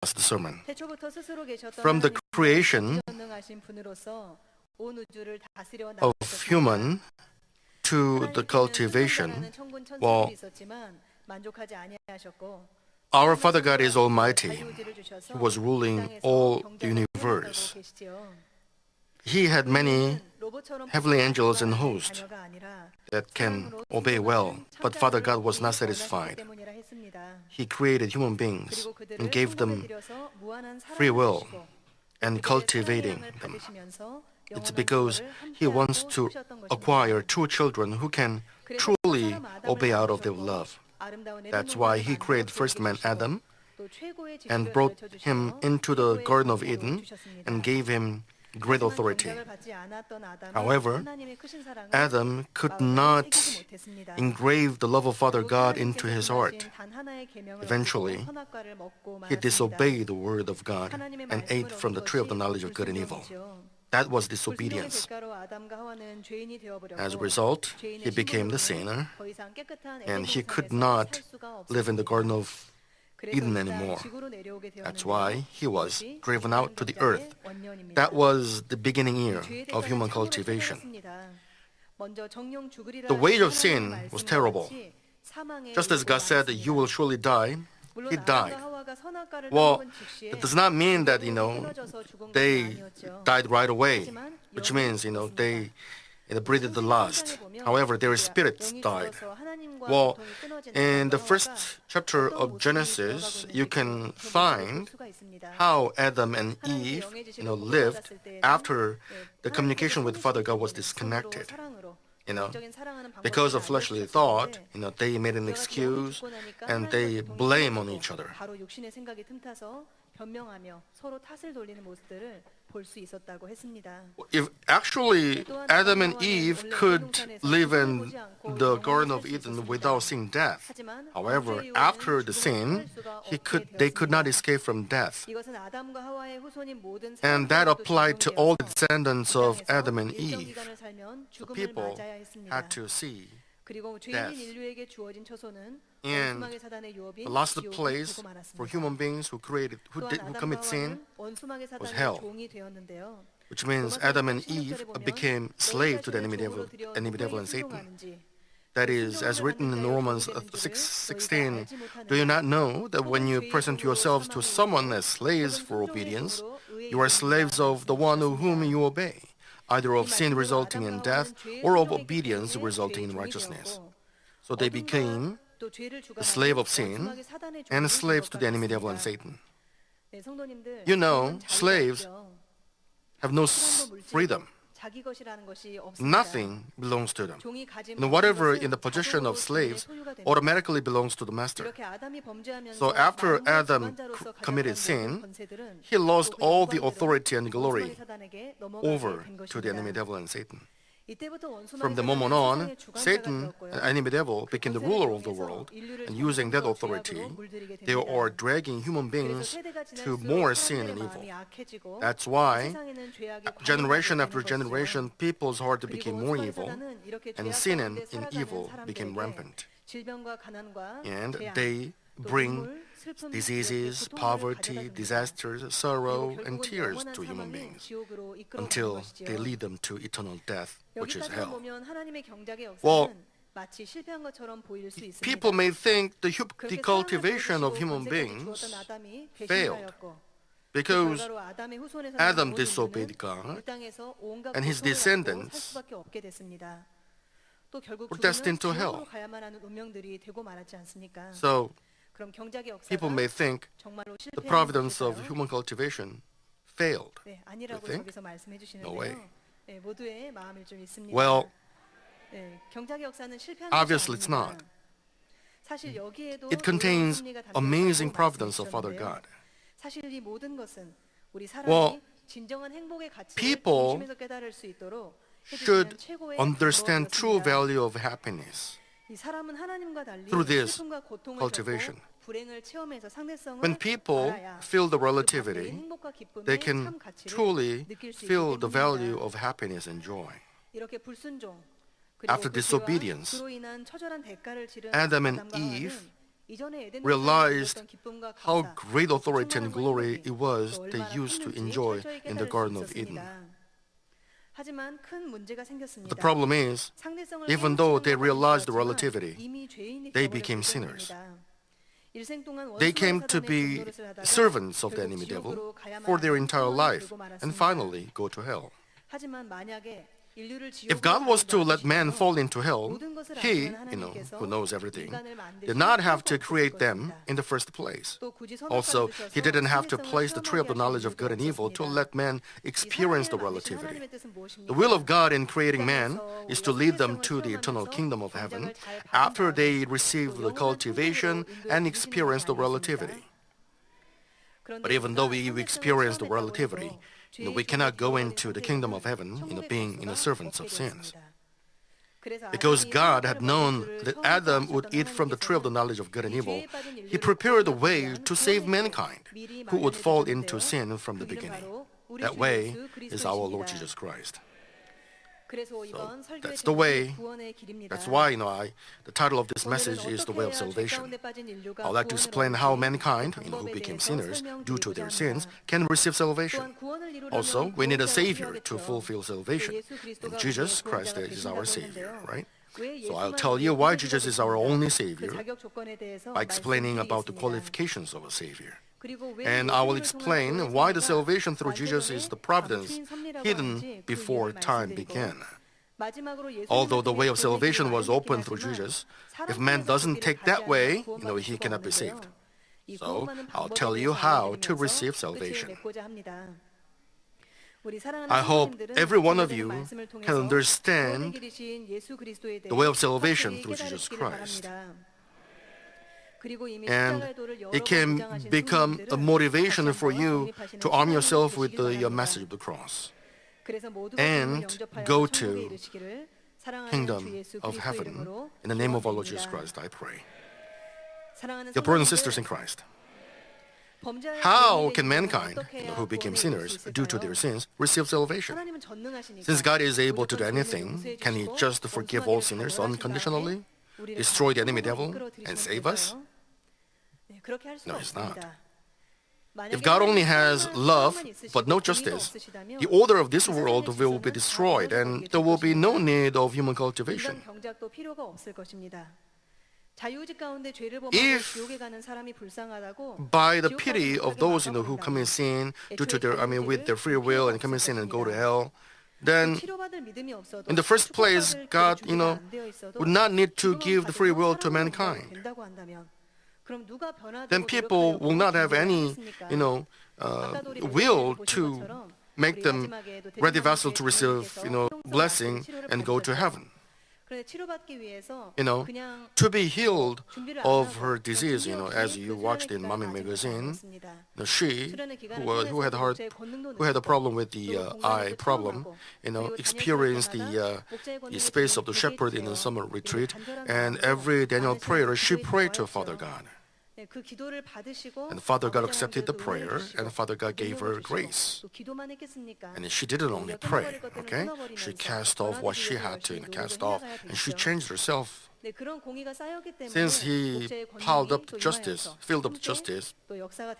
the sermon. 태초부터 스스로 계셨던 From the 하나님께서 creation 전능하신 분으로서 온 우주를 다스려 of 나가셨습니다. human to the cultivation, well, our Father God is Almighty. He was ruling all the universe. He had many heavenly angels and hosts that can obey well, but Father God was not satisfied. He created human beings and gave them free will and cultivating them. It's because He wants to acquire true children who can truly obey out of their love. That's why He created first man Adam and brought him into the Garden of Eden and gave him great authority. However, Adam could not engrave the love of Father God into his heart. Eventually, he disobeyed the word of God and ate from the tree of the knowledge of good and evil. That was disobedience. As a result, he became the sinner, and he could not live in the Garden of Eden anymore. That's why he was driven out to the earth. That was the beginning year of human cultivation. The wage of sin was terrible. Just as God said that you will surely die, he died. Well, it does not mean that, they died right away, which means, they breathed the last. However, their spirits died. Well, in the first chapter of Genesis, you can find how Adam and Eve, lived after the communication with Father God was disconnected. Because of fleshly thought, they made an excuse and they blame on each other. If actually Adam and Eve could live in the Garden of Eden without seeing death. However, after the sin, they could not escape from death. And that applied to all the descendants of Adam and Eve. The people had to see death. And the last place for human beings who commit sin was hell, which means Adam and Eve became slaves to the enemy devil and Satan. That is, as written in Romans 6:16, do you not know that when you present yourselves to someone as slaves for obedience, you are slaves of the one whom you obey, either of sin resulting in death or of obedience resulting in righteousness. So they became a slave of sin and slaves to the enemy devil and Satan. Slaves have no freedom. Nothing belongs to them. Whatever in the possession of slaves automatically belongs to the master. So after Adam committed sin, he lost all the authority and glory over to the enemy devil and Satan. From the moment on, Satan, the enemy devil, became the ruler of the world, and using that authority, they are dragging human beings to more sin and evil. That's why, generation after generation, people's heart became more evil, and sin and evil became rampant. And they bring diseases, poverty, disasters, sorrow, and tears to human beings until they lead them to eternal death, which is hell. Well, people may think the cultivation of human beings failed because Adam disobeyed God and his descendants were destined to hell. So, people may think the providence of human cultivation failed. You think? No way. Well, obviously it's not. It contains amazing providence of Father God. Well, people should understand true value of happiness through this cultivation. When people feel the relativity, they can truly feel the value of happiness and joy. After disobedience, Adam and Eve realized how great authority and glory it was they used to enjoy in the Garden of Eden. The problem is, even though they realized the relativity, they became sinners. They came to be servants of the enemy devil for their entire life and finally go to hell. If God was to let man fall into hell, He, who knows everything, did not have to create them in the first place. Also, He didn't have to place the tree of the knowledge of good and evil to let man experience the relativity. The will of God in creating man is to lead them to the eternal kingdom of heaven after they receive the cultivation and experience the relativity. But even though we experience the relativity, we cannot go into the kingdom of heaven, being servants of sins. Because God had known that Adam would eat from the tree of the knowledge of good and evil, He prepared a way to save mankind who would fall into sin from the beginning. That way is our Lord Jesus Christ. So that's the way. That's why, the title of this message is The Way of Salvation. I'd like to explain how mankind, who became sinners due to their sins, can receive salvation. Also, we need a Savior to fulfill salvation. And Jesus Christ is our Savior, right? So I'll tell you why Jesus is our only Savior by explaining about the qualifications of a Savior. And I will explain why the salvation through Jesus is the providence hidden before time began. Although the way of salvation was open through Jesus, if man doesn't take that way, he cannot be saved. So I'll tell you how to receive salvation. I hope every one of you can understand the way of salvation through Jesus Christ. And it can become a motivation for you to arm yourself with the message of the cross and go to kingdom of heaven. In the name of our Lord Jesus Christ, I pray. Dear brothers and sisters in Christ, how can mankind, who became sinners due to their sins, receive salvation? Since God is able to do anything, can He just forgive all sinners unconditionally, destroy the enemy devil, and save us? No, He's not. If God only has love but no justice, the order of this world will be destroyed and there will be no need of human cultivation. If by the pity of those who commit sin due to with their free will and commit sin and go to hell, then in the first place, God, would not need to give the free will to mankind. Then people will not have any, will to make them ready vessel to receive, blessing and go to heaven. To be healed of her disease, as you watched in Mommy magazine, she, who had a problem with the eye problem, experienced the space of the shepherd in a summer retreat, and every Daniel prayer she prayed to Father God. And Father God accepted the prayer, and Father God gave her grace. And she didn't only pray, okay? She cast off what she had to cast off, and she changed herself. Since He filled up the justice,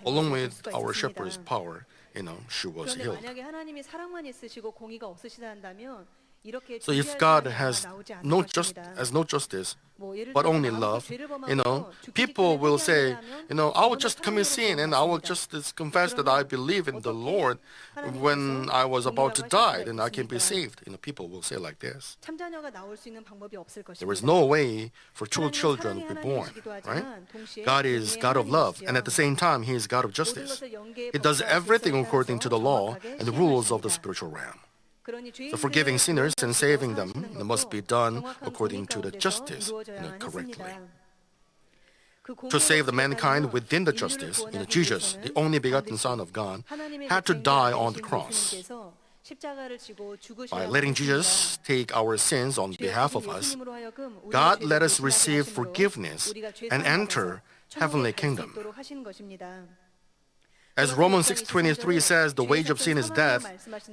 along with our shepherd's power, she was healed. So if God has no justice, but only love, people will say, I will just commit sin and I will just confess that I believe in the Lord when I was about to die, then I can be saved. People will say like this. There is no way for true children to be born, right? God is God of love, and at the same time, He is God of justice. He does everything according to the law and the rules of the spiritual realm. So forgiving sinners and saving them must be done according to the justice, correctly. To save the mankind within the justice, Jesus, the only begotten Son of God, had to die on the cross. By letting Jesus take our sins on behalf of us, God let us receive forgiveness and enter heavenly kingdom. As Romans 6:23 says, the wage of sin is death.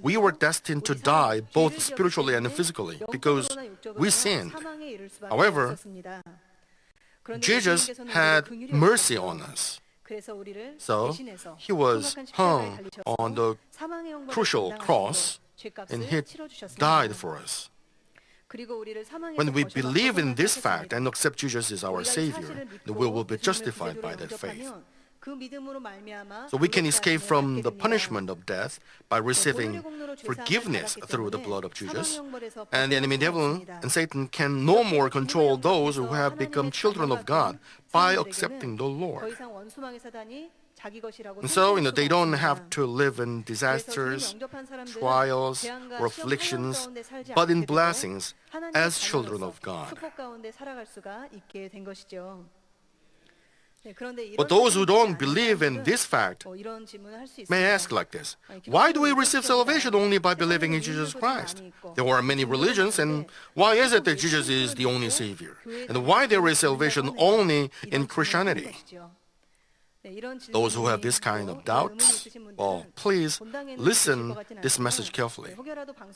We were destined to die both spiritually and physically because we sinned. However, Jesus had mercy on us. So he was hung on the crucial cross and he died for us. When we believe in this fact and accept Jesus as our Savior, then we will be justified by that faith. So we can escape from the punishment of death by receiving forgiveness through the blood of Jesus. And the enemy devil and Satan can no more control those who have become children of God by accepting the Lord. And so, they don't have to live in disasters, trials, or afflictions, but in blessings as children of God. But those who don't believe in this fact may ask like this: why do we receive salvation only by believing in Jesus Christ? There are many religions, and why is it that Jesus is the only Savior? And why there is salvation only in Christianity? Those who have this kind of doubts, well, please listen this message carefully,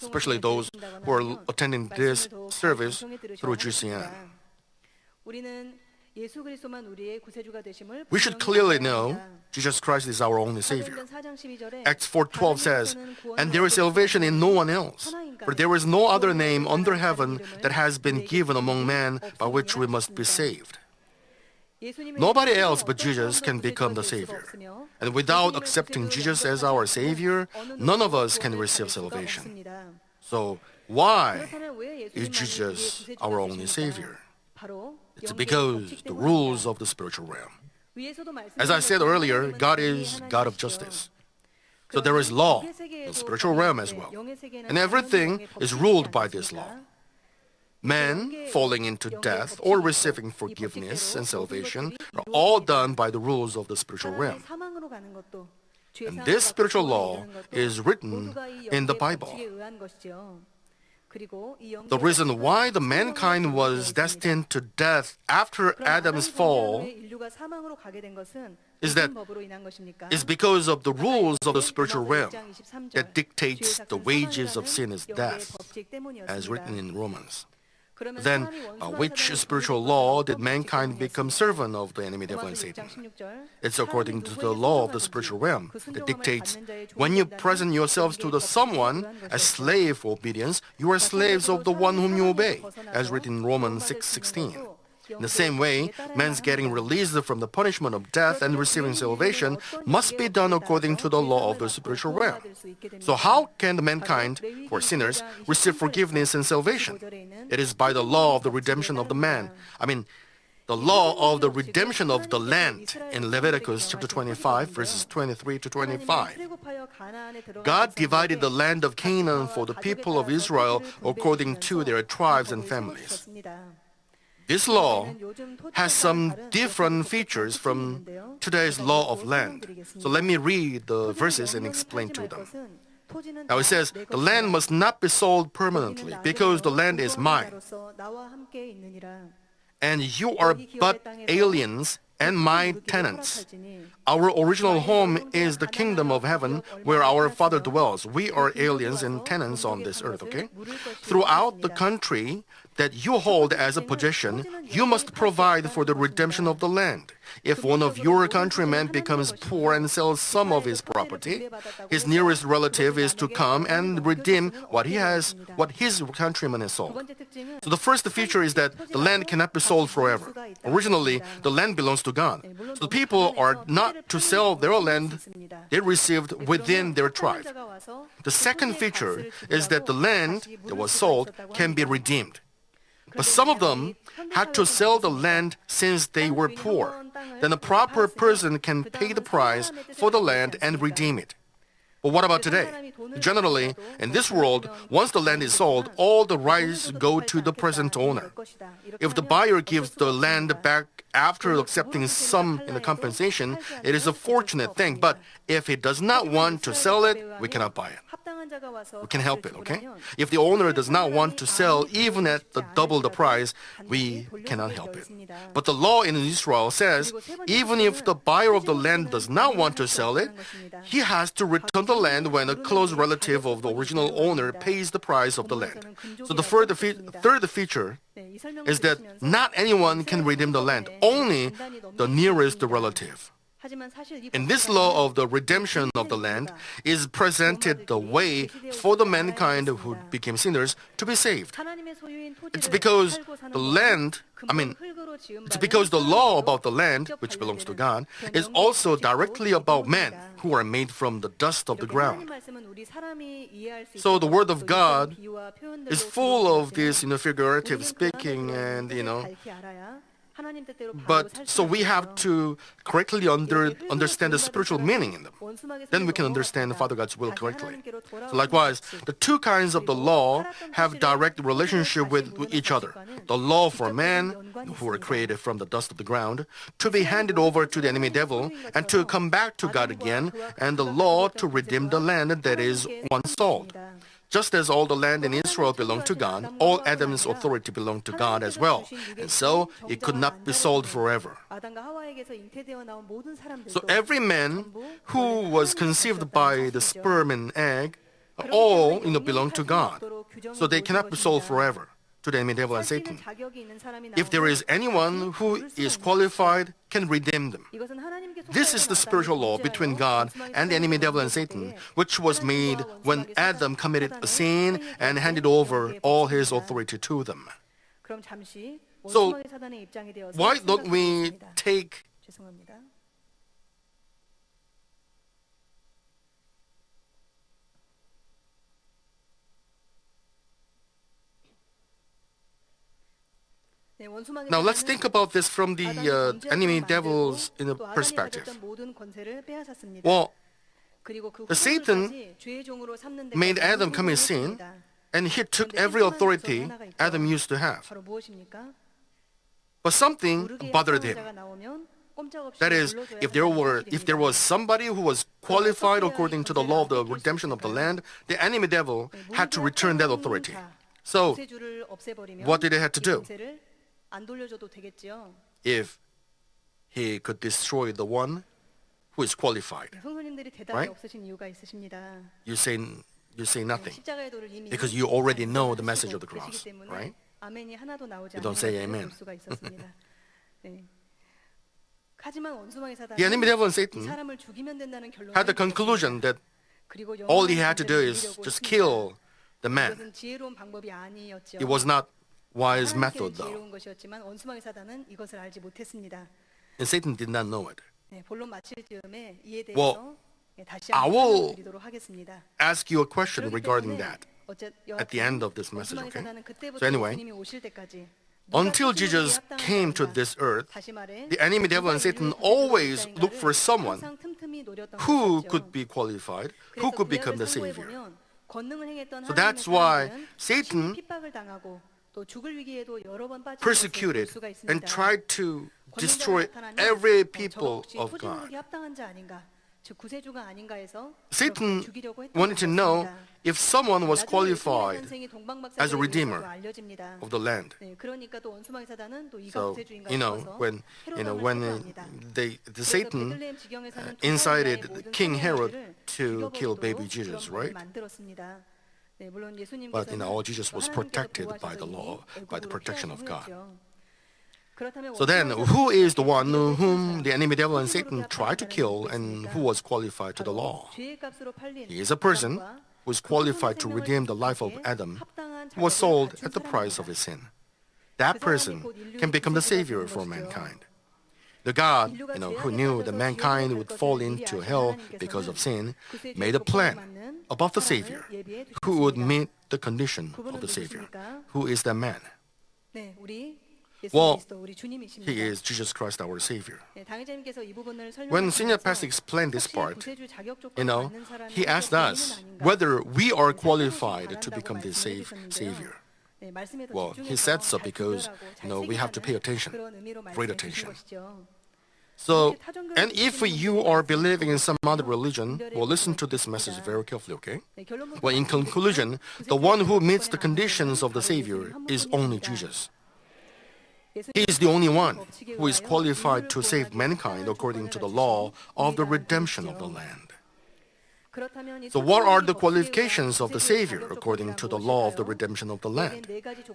especially those who are attending this service through GCN. We should clearly know Jesus Christ is our only Savior. Acts 4:12 says, "And there is salvation in no one else, for there is no other name under heaven that has been given among men by which we must be saved." Nobody else but Jesus can become the Savior. And without accepting Jesus as our Savior, none of us can receive salvation. So why is Jesus our only Savior? It's because the rules of the spiritual realm. As I said earlier, God is God of justice. So there is law, the spiritual realm as well. And everything is ruled by this law. Men falling into death or receiving forgiveness and salvation are all done by the rules of the spiritual realm. And this spiritual law is written in the Bible. The reason why the mankind was destined to death after Adam's fall is because of the rules of the spiritual realm that dictates the wages of sin is death, as written in Romans. Then, which spiritual law did mankind become servant of the enemy devil and Satan? It's according to the law of the spiritual realm that dictates when you present yourselves to the someone as slave for obedience, you are slaves of the one whom you obey, as written in Romans 6:16. In the same way, man's getting released from the punishment of death and receiving salvation must be done according to the law of the spiritual realm. So how can the mankind, or sinners, receive forgiveness and salvation? It is by the law of the redemption of the man. The law of the redemption of the land in Leviticus chapter 25, verses 23 to 25. God divided the land of Canaan for the people of Israel according to their tribes and families. This law has some different features from today's law of land. So let me read the verses and explain to them. Now it says, the land must not be sold permanently because the land is mine. And you are but aliens and my tenants. Our original home is the kingdom of heaven where our Father dwells. We are aliens and tenants on this earth, okay? Throughout the country that you hold as a possession, you must provide for the redemption of the land. If one of your countrymen becomes poor and sells some of his property, his nearest relative is to come and redeem what his countryman has sold. So the first feature is that the land cannot be sold forever. Originally, the land belongs to God. So the people are not to sell their land they received within their tribe. The second feature is that the land that was sold can be redeemed. But some of them had to sell the land since they were poor. Then a proper person can pay the price for the land and redeem it. But what about today? Generally, in this world, once the land is sold, all the rights go to the present owner. If the buyer gives the land back after accepting some in the compensation, it is a fortunate thing. But if he does not want to sell it, we cannot buy it. We can help it, okay? If the owner does not want to sell even at the double the price, we cannot help it. But the law in Israel says even if the buyer of the land does not want to sell it, he has to return the land when a close relative of the original owner pays the price of the land. So the third feature is that not anyone can redeem the land, only the nearest relative. In this law of the redemption of the land is presented the way for the mankind who became sinners to be saved. It's because the law about the land, which belongs to God, is also directly about men who are made from the dust of the ground. So the word of God is full of this, figurative speaking and, But so we have to correctly understand the spiritual meaning in them. Then we can understand Father God's will correctly. So likewise, the two kinds of the law have direct relationship with each other. The law for men, who were created from the dust of the ground, to be handed over to the enemy devil and to come back to God again, and the law to redeem the land that is once sold. Just as all the land in Israel belonged to God, all Adam's authority belonged to God as well. And so it could not be sold forever. So every man who was conceived by the sperm and egg, all belong to God. So they cannot be sold forever to the enemy devil and Satan. If there is anyone who is qualified, can redeem them. This is the spiritual law between God and the enemy devil and Satan, which was made when Adam committed a sin and handed over all his authority to them. So why don't we take Now let's think about this from the enemy devil's perspective. Well, Satan made Adam commit sin, and he took every authority Adam used to have. But something bothered him. That is, if there was somebody who was qualified according to the law of the redemption of the land, the enemy devil had to return that authority. So, what did he have to do? If he could destroy the one who is qualified, right? You say nothing because you already know the message of the cross, right? You don't say amen. The enemy devil and Satan had the conclusion that all he had to do is just kill the man. It was not wise method, though. And Satan did not know it. Well, I will ask you a question regarding that at the end of this message, okay? So anyway, until Jesus came to this earth, the enemy devil and Satan always looked for someone who could be qualified, who could become the Savior. So that's why Satan persecuted and tried to destroy every people of God. Satan wanted to know if someone was qualified as a redeemer of the land. So, when Satan incited King Herod to kill baby Jesus, right? But Jesus was protected by the law, by the protection of God. So then, who is the one whom the enemy devil and Satan tried to kill and who was qualified to the law? He is a person who is qualified to redeem the life of Adam, who was sold at the price of his sin. That person can become the Savior for mankind. The God, who knew that mankind would fall into hell because of sin, made a plan about the Savior, who would meet the condition of the Savior. Who is that man? Well, he is Jesus Christ, our Savior. When Senior Pastor explained this part, he asked us whether we are qualified to become the Savior. Well, he said so because, we have to pay attention, great attention. So, and if you are believing in some other religion, well, listen to this message very carefully, okay? Well, in conclusion, the one who meets the conditions of the Savior is only Jesus. He is the only one who is qualified to save mankind according to the law of the redemption of the land. So what are the qualifications of the Savior according to the law of the redemption of the land?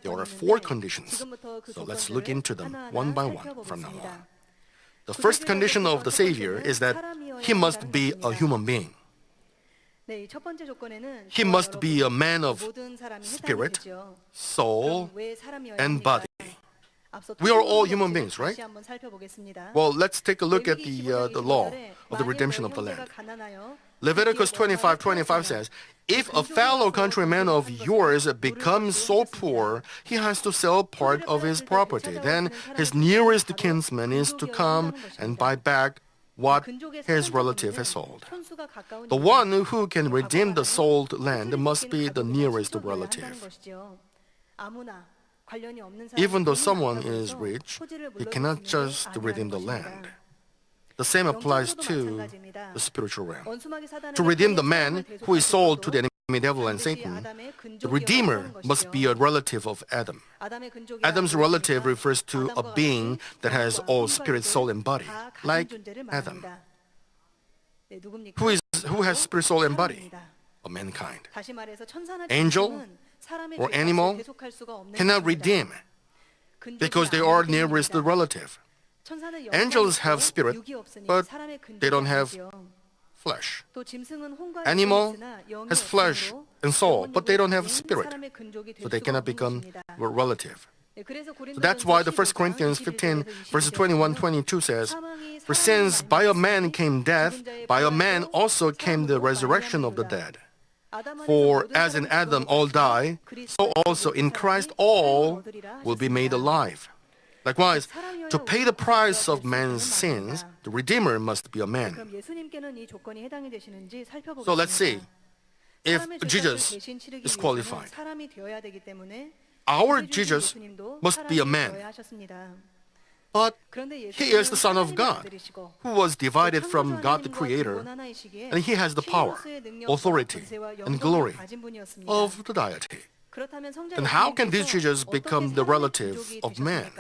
There are 4 conditions. So let's look into them one by one from now on. The first condition of the Savior is that he must be a human being. He must be a man of spirit, soul, and body. We are all human beings, right? Well, let's take a look at the law of the redemption of the land. Leviticus 25:25 says, if a fellow countryman of yours becomes so poor, he has to sell part of his property. Then his nearest kinsman is to come and buy back what his relative has sold. The one who can redeem the sold land must be the nearest relative. Even though someone is rich, he cannot just redeem the land. The same applies to the spiritual realm. To redeem the man who is sold to the enemy devil and Satan, the Redeemer must be a relative of Adam. Adam's relative refers to a being that has all spirit, soul, and body, like Adam. Who has spirit, soul, and body? A mankind. Angel or animal cannot redeem because they are nearest the relative. Angels have spirit, but they don't have flesh. Animal has flesh and soul, but they don't have spirit, so they cannot become a relative. So that's why the 1 Corinthians 15, verses 21-22 says, for since by a man came death, by a man also came the resurrection of the dead. For as in Adam all die, so also in Christ all will be made alive. Likewise, to pay the price of man's sins, the Redeemer must be a man. So let's see if Jesus is qualified. Our Jesus must be a man. But he is the Son of God, who was divided from God the Creator, and he has the power, authority, and glory of the deity. Then how can this Jesus become the relative of man?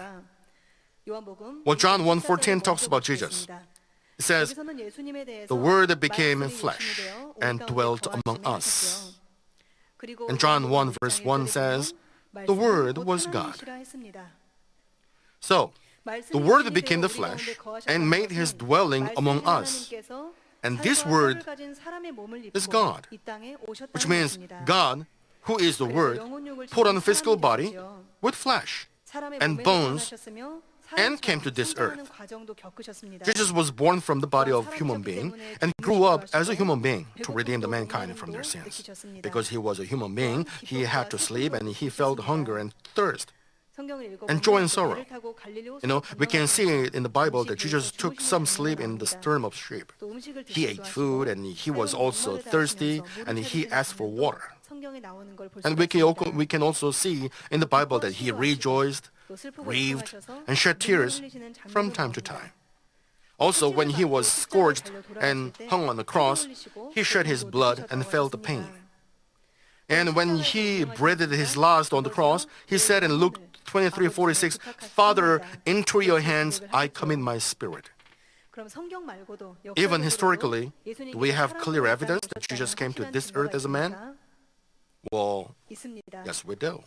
Well, John 1:14 talks about Jesus. It says, the Word became flesh and dwelt among us. And John 1 verse 1 says, the Word was God. So, the Word became the flesh and made his dwelling among us. And this Word is God, which means God, who is the Word, put on a physical body with flesh and bones and came to this earth. Jesus was born from the body of a human being and grew up as a human being to redeem the mankind from their sins. Because he was a human being, he had to sleep and he felt hunger and thirst and joy and sorrow. We can see in the Bible that Jesus took some sleep in the stern of sheep. He ate food and he was also thirsty and he asked for water. And we can also see in the Bible that he rejoiced, grieved, and shed tears from time to time. Also, when he was scourged and hung on the cross, he shed his blood and felt the pain. And when he breathed his last on the cross, he said in Luke 23:46, Father, into your hands I commit my spirit. Even historically, do we have clear evidence that Jesus came to this earth as a man? Well, yes, we do.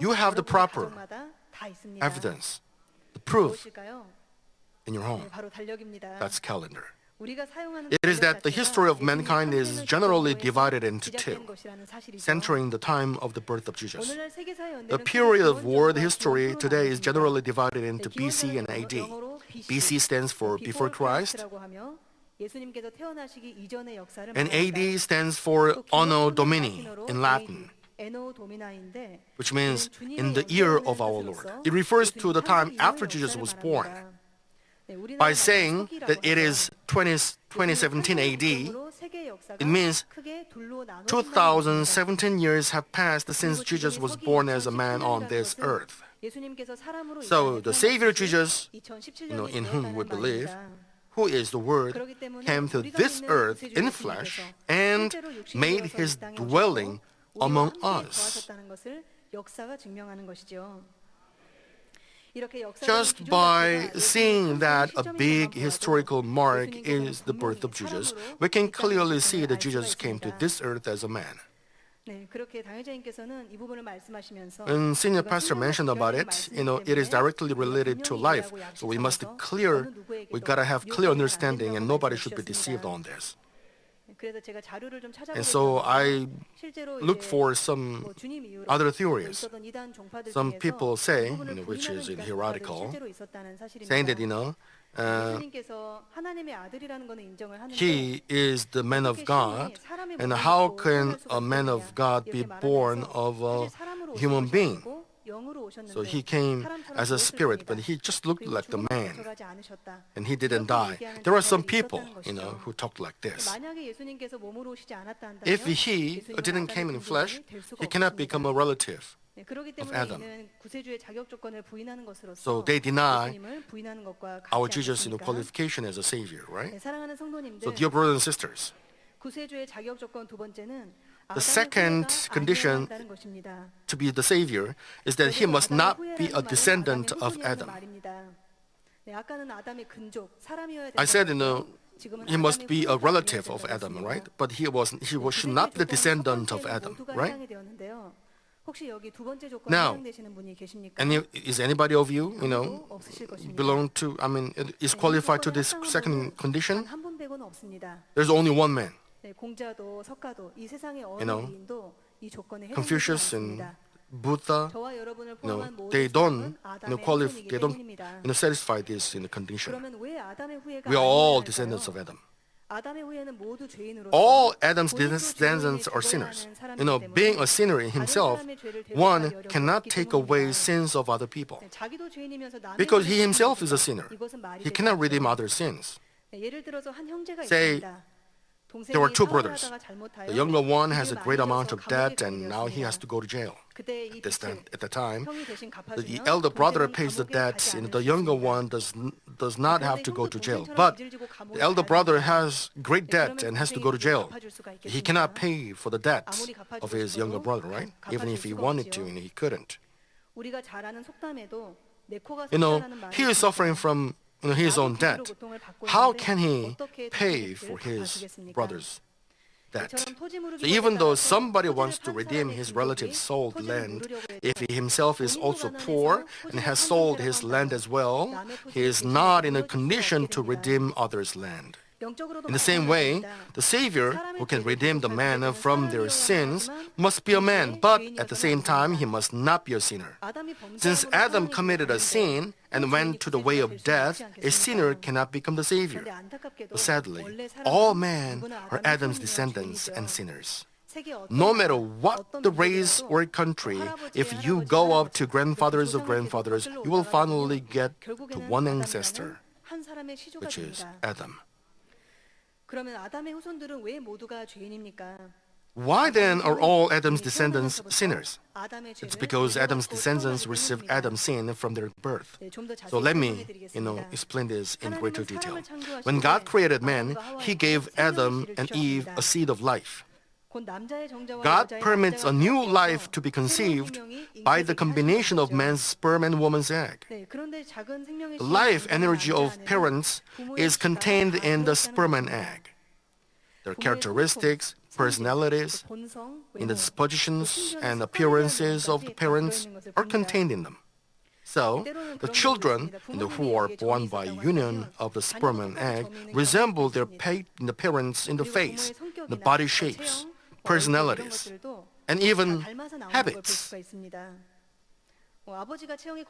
You have the proper evidence, the proof in your home. That's calendar. It is that the history of mankind is generally divided into two, centering the time of the birth of Jesus. The period of world history today is generally divided into BC and AD. BC stands for before Christ, and AD stands for Anno Domini in Latin, which means in the year of our Lord. It refers to the time after Jesus was born. By saying that it is 2017 AD, it means 2017 years have passed since Jesus was born as a man on this earth. 예수님께서 사람으로 So the Savior Jesus, 2017년이 in whom we 되었다는 believe, 말입니다. who is the Word, 그렇기 때문에 came to 우리가 this 믿는 earth 구세주 in 예수님께서 flesh and 실제로 육신이 made 되어서 his 이 땅에 dwelling 오셨고 우리와 among 함께 us. 거하셨다는 것을 역사가 증명하는 것이죠. 이렇게 역사적인 Just 기존 by 자체가 seeing that a 시점에서만 big 보아도 historical mark 예수님께서는 is the birth of 분명히 Jesus, 사람으로 we can 이 땅에 clearly 오셨음을 see 알 that 수가 Jesus came to 있습니다. this earth as a man. 네, 그렇게 당회자님께서는 이 부분을 말씀하시면서 And senior 이건 pastor 생명과 mentioned about 직결되는 it. 말씀이기 It is 때문에 directly 우리가 related to 분명히 life. 이해하고 So we must 약속하면서 clear, 어느 누구에게도 we gotta have clear 미혹하면 안 understanding, and 된다고 nobody 말씀해 should be deceived 주셨습니다. on this. 그래서 제가 자료를 좀 And 찾아보게 so I 되었는데요. 실제로 look 이제 for some 뭐 주님 이후로 other 또 theories. 있었던 이단 종파들 Some 중에서 people 이 say, 부분을 which 부인하는 is in 이단 here 종파들이 article, 실제로 있었다는 saying 사실입니다. that 예수님께서 하나님의 아들이라는 것은 인정을 하는데 he is the man of 어떻게 God, 신이 사람의 and 몸을 how 입고 can 태어날 수가 a man 있겠느냐 of God be 이렇게 born 말하면서 of a 사실 사람으로 오신 human 것이 being? 아니고 영으로 So 오셨는데 he came 사람처럼 as a 죽었을 spirit, 뿐이다. but he just looked 그리고 like a 죽음을 man, 거절하지 않으셨다. and he didn't 이렇게 die. 얘기하는 There are some 종파들이 people, 있었다는 것이죠. who talked like this. 만약에 예수님께서 몸으로 오시지 않았다 한다면 If he 예수님은 didn't 아담의 come in flesh, 근본이 될 수가 he cannot 없습니다. become a relative. 네, 그렇기 of 때문에 Adam. 이는 구세주의 자격 조건을 부인하는 것으로서 So they deny 예수님을 부인하는 것과 our 같지 Jesus 않습니까? qualification as a savior, right? 네, 사랑하는 So 성도님들, dear brothers and sisters, 구세주의 자격 조건 두 번째는 the 아담의 second 후예가 condition 아니어야 한다는 것입니다. to be the savior is that he 여기서 must 아담의 not 후예라는 be a 말은 descendant 아담의 of 후손이라는 Adam. 말입니다. 네, 아까는 아담의 근족, 사람이어야 I said, 된다고 지금은 he must 아담의 be a 후예가 relative 아니어야 of 된다고 Adam, 했습니다. right? But he should 구세주의 not be the 조건 첫 descendant of 번째는 Adam, 모두가 right? 해당이 되었는데요. 혹시 여기 두 번째 조건에 Now, 해당되시는 분이 계십니까? is anybody of you, 아무도 없으실 것입니다. belong to, is 네, 이 qualified to 조건에 this 합당한 second 분은 condition? 단 한 분 빼고는 없습니다. There's only one man, 네, 공자도 석가도 이 세상의 어느 know, 위인도 이 조건에 해당되지 Confucius and 않습니다. Buddha. 저와 여러분을 포함한 모든 They 사람은 don't, 아담의 qualify, 후손이기 they don't, 때문입니다. satisfy this in the condition. 그러면 왜 아담의 후예가 We are 아니어야 all 할까요? descendants of Adam. 아담의 후예는 모두 죄인으로서 All Adam's 본인도 descendants 죄인에 are 죽어야 sinners. 하는 사람이기 Being 때문에 a sinner in 다른 himself, 사람의 죄를 대속하기 one 어려움이 cannot 있기 take away 때문입니다. sins of other people. 네, 자기도 죄인이면서 남의 Because 죄를 he himself is a 지우는 sinner. 이것은 말이 He 되지 cannot 않죠. redeem other sins. 네, 예를 들어서 한 형제가 Say, 있습니다. there were two 동생이 brothers. 사업을 하다가 잘못하여 The younger one has 빚을 a great 많이 amount 져서 of 감옥에 debt, and now he has to 걸렸습니다. go to jail. 그때 이 빚을 At the time, 형이 대신 the 갚아주면 elder brother 동생은 pays the 감옥에 debt, 가지 and 않을 the 수 younger 있습니다. one does not have 그런데 to go 형도 to jail. 동생처럼 But 빚을 지고 감옥에 the elder 가야 brother 됩니다. has great 네, debt 그러면 and has to 동생이 go to 그걸 jail. 갚아줄 수가 He 있겠습니까? cannot pay for the debts 아무리 of 갚아주고 his younger 싶어도 brother, right? Even if he 갚아줄 수가 wanted to, 없지요. and he couldn't. 우리가 잘 아는 속담에도 내 코가 You know, 석자라는 말이 he is suffering 있습니다. from his own 나도 빚으로 debt. 고통을 받고 How 있는데 can he 어떻게 pay 동생의 for 빚을 his 갚아주겠습니까? brother's debt? 이처럼 토지 무르기 So even though 법에 따라서 somebody 토지를 wants to 판 redeem 사람의 his 귀족이 relative's sold 토지를 land, 물으려고 해도 if he himself is 본인도 also 가난해서 poor and 토지를 has 판 sold 상태라고 his land 한다고 as well, 남의 he is 토지를 not in a 물려줄 수가 condition 없게 to 됩니다. redeem others' land. 영적으로도 In the same way, 마찬가지입니다. the Savior 사람의 who can 죄를 redeem the 대속할 man 때는 from their 사람이어야만 sins 하지만 must be a man, 동시에 but at the 죄인이어서는 same 안 time, 됩니다. he must not be a sinner. 아담이 Since 범죄함으로 Adam 사망에 committed a 이르렀는데 sin and 또 went 죄인이 to the way 구세주가 of 될 수 death, 있지 a sinner 않겠습니까? cannot become the Savior. 그런데 안타깝게도 But sadly, 원래 all 사람은 men 누구나 are 아담의 Adam's 후손이며 descendants 죄인이죠. and sinners. 세계 어떤 No 나라, matter what 어떤 the race 민족이라도 or country, 할아버지의 if you 할아버지, go up 할아버지, to grandfathers of 그렇게 grandfathers, 조상을 you will 거슬러 finally 올라가면요, get to 결국에는 one 아담이라는 ancestor, 한 사람의 시조가 which is 됩니다. Adam. 그러면 아담의 후손들은 왜 모두가 죄인입니까? Why then are all Adam's 이미 descendants 태어나면서부터 sinners? 아담의 It's 죄를 because Adam's 물려받고 descendants 태어나기 received 때문입니다. Adam's sin from their birth. 네, 좀더 So 자세히 let 설명해 me, 드리겠습니다. explain this in greater 하나님은 detail. 사람을 창조하실 When 때 God created man, 아담과 He 하와에게 gave 생명의 Adam 씨를 and Eve 주셨습니다. a seed of life. 곧 남자의 정자와 God 여자의 permits a 남자가 new 섞여서 life to be 새로운 conceived 생명이 by the 잉태되게 combination 하신 of 것이죠. man's sperm and woman's egg. 네, 그런데 작은 생명의 The 씨를 life 담는 energy 남자 of 안에는 parents 부모의 is 씨가 contained 다 in the 들어있다는 sperm and 것입니다. egg. Their 부모의 characteristics, 성품, personalities, 성질, 본성, in the 외모, dispositions 또 and 심지어는 appearances of the 습관에 대한 parents 내용까지 다 들어있는 것을 are 봅니다. contained in them. So, 때로는 the 그런 children 경우도 있습니다. who are 부모님이 born 여기에 by 정이 union 있었다고 of the 하면 sperm and 자녀도 egg 똑같이 점이 있는 resemble 경우도 the parents in the 그리고 face, 부모의 성격이나 the body 체형, shapes, 얼굴 이런 personalities, 것들도 and 다 even 닮아서 나오는 걸 볼 habits. 수가 있습니다. 아버지가 체형이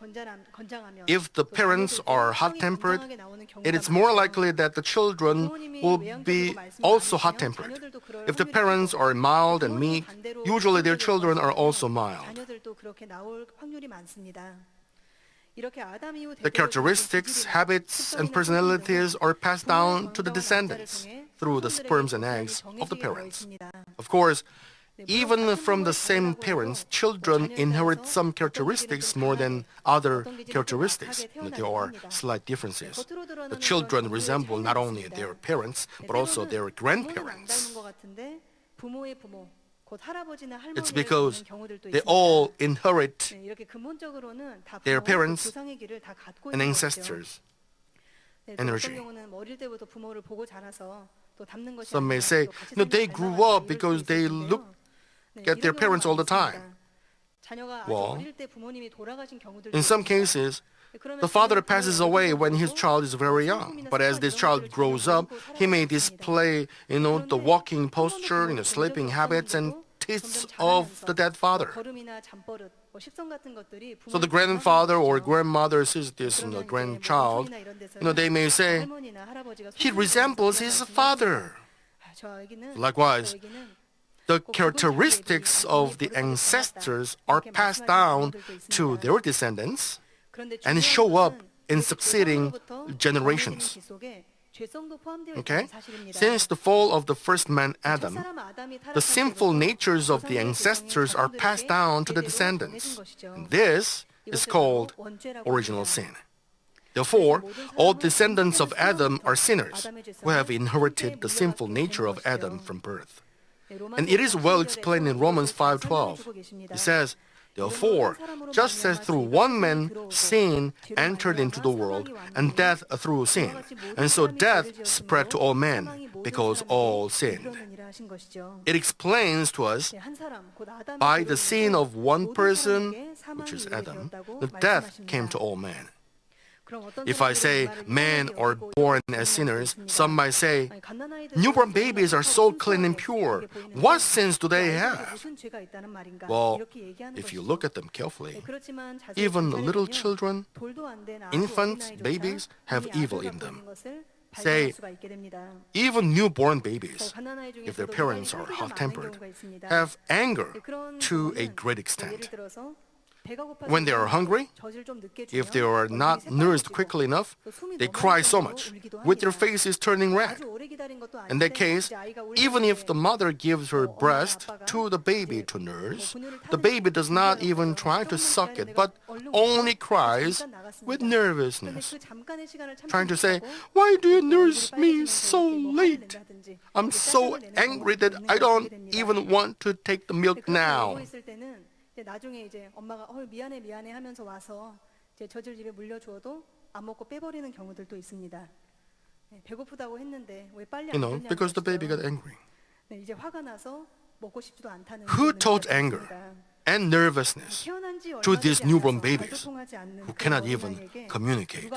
건장하면 If the 또 parents 자녀들도 are 체형이 hot-tempered, 건장하게 나오는 경우가 it is more 많죠. likely that the children 부모님이 will 외향적이고 be 말씀이 also 많으시면 hot-tempered. 자녀들도 그럴 If the 확률이 parents 크고, are mild and 부모님이 meek, 반대로 usually their 성격이 children are 없으시면 also mild. 자녀들도 그렇게 나올 확률이 많습니다. 이렇게 아담 이후 The 대대로 characteristics, 자라는 habits, and 습성이나 personalities 성품들은 are passed 부모의 down to the 건강과 descendants 남자를 통해 through the 후손들에게 sperms and 고스란히 eggs of the 정해지게 되어 parents. 있습니다. Of course, even from the same parents, children inherit some characteristics more than other characteristics. There are slight differences. The children resemble not only their parents, but also their grandparents. It's because they all inherit their parents and ancestors' energy. Some may say, no, they grew up because they look at their parents all the time. Well, in some cases, the father passes away when his child is very young. But as this child grows up, he may display, the walking posture, sleeping habits, and tastes of the dead father. So the grandfather or grandmother sees this grandchild. They may say, he resembles his father. Likewise, the characteristics of the ancestors are passed down to their descendants and show up in succeeding generations. Okay? Since the fall of the first man Adam, the sinful natures of the ancestors are passed down to the descendants. This is called original sin. Therefore, all descendants of Adam are sinners who have inherited the sinful nature of Adam from birth. And it is well explained in Romans 5:12. It says, therefore, just as through one man sin entered into the world, and death through sin, and so death spread to all men, because all sinned. It explains to us, by the sin of one person, which is Adam, the death came to all men. If I say men are born as sinners, some might say, newborn babies are so clean and pure. What sins do they have? Well, if you look at them carefully, even little children, infants, babies have evil in them. Say, even newborn babies, if their parents are hot-tempered, have anger to a great extent. When they are hungry, if they are not nourished quickly enough, they cry so much, with their faces turning red. In that case, even if the mother gives her breast to the baby to nurse, the baby does not even try to suck it, but only cries with nervousness, trying to say, why do you nurse me so late? I'm so angry that I don't even want to take the milk now. 나중에 이제 엄마가 미안해 하면서 와서 이제 젖을 입에 물려주어도 안 먹고 빼버리는 경우들도 있습니다. 배고프다고 했는데 왜 빨리 안 줬냐는 because the baby got angry. 이제 화가 나서 먹고 싶지도 않다는. Who taught anger and nervousness to these newborn babies who cannot even communicate?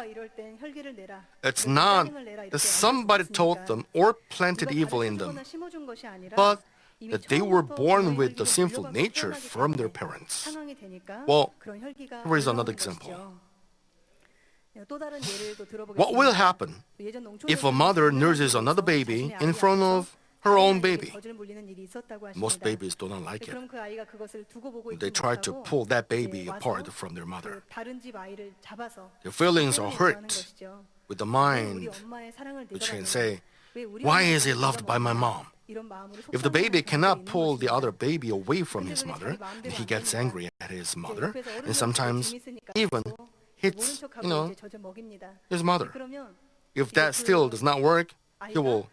It's not that somebody taught them or planted evil in them, but that they were born with the sinful nature from their parents. Well, here is another example. What will happen if a mother nurses another baby in front of her own baby? Most babies do not like it. They try to pull that baby apart from their mother. Their feelings are hurt with the mind, which can say, why is he loved by my mom? If the baby cannot pull the other baby away from his mother, he gets angry at his mother, and sometimes even hits, his mother. If that still does not work, he will,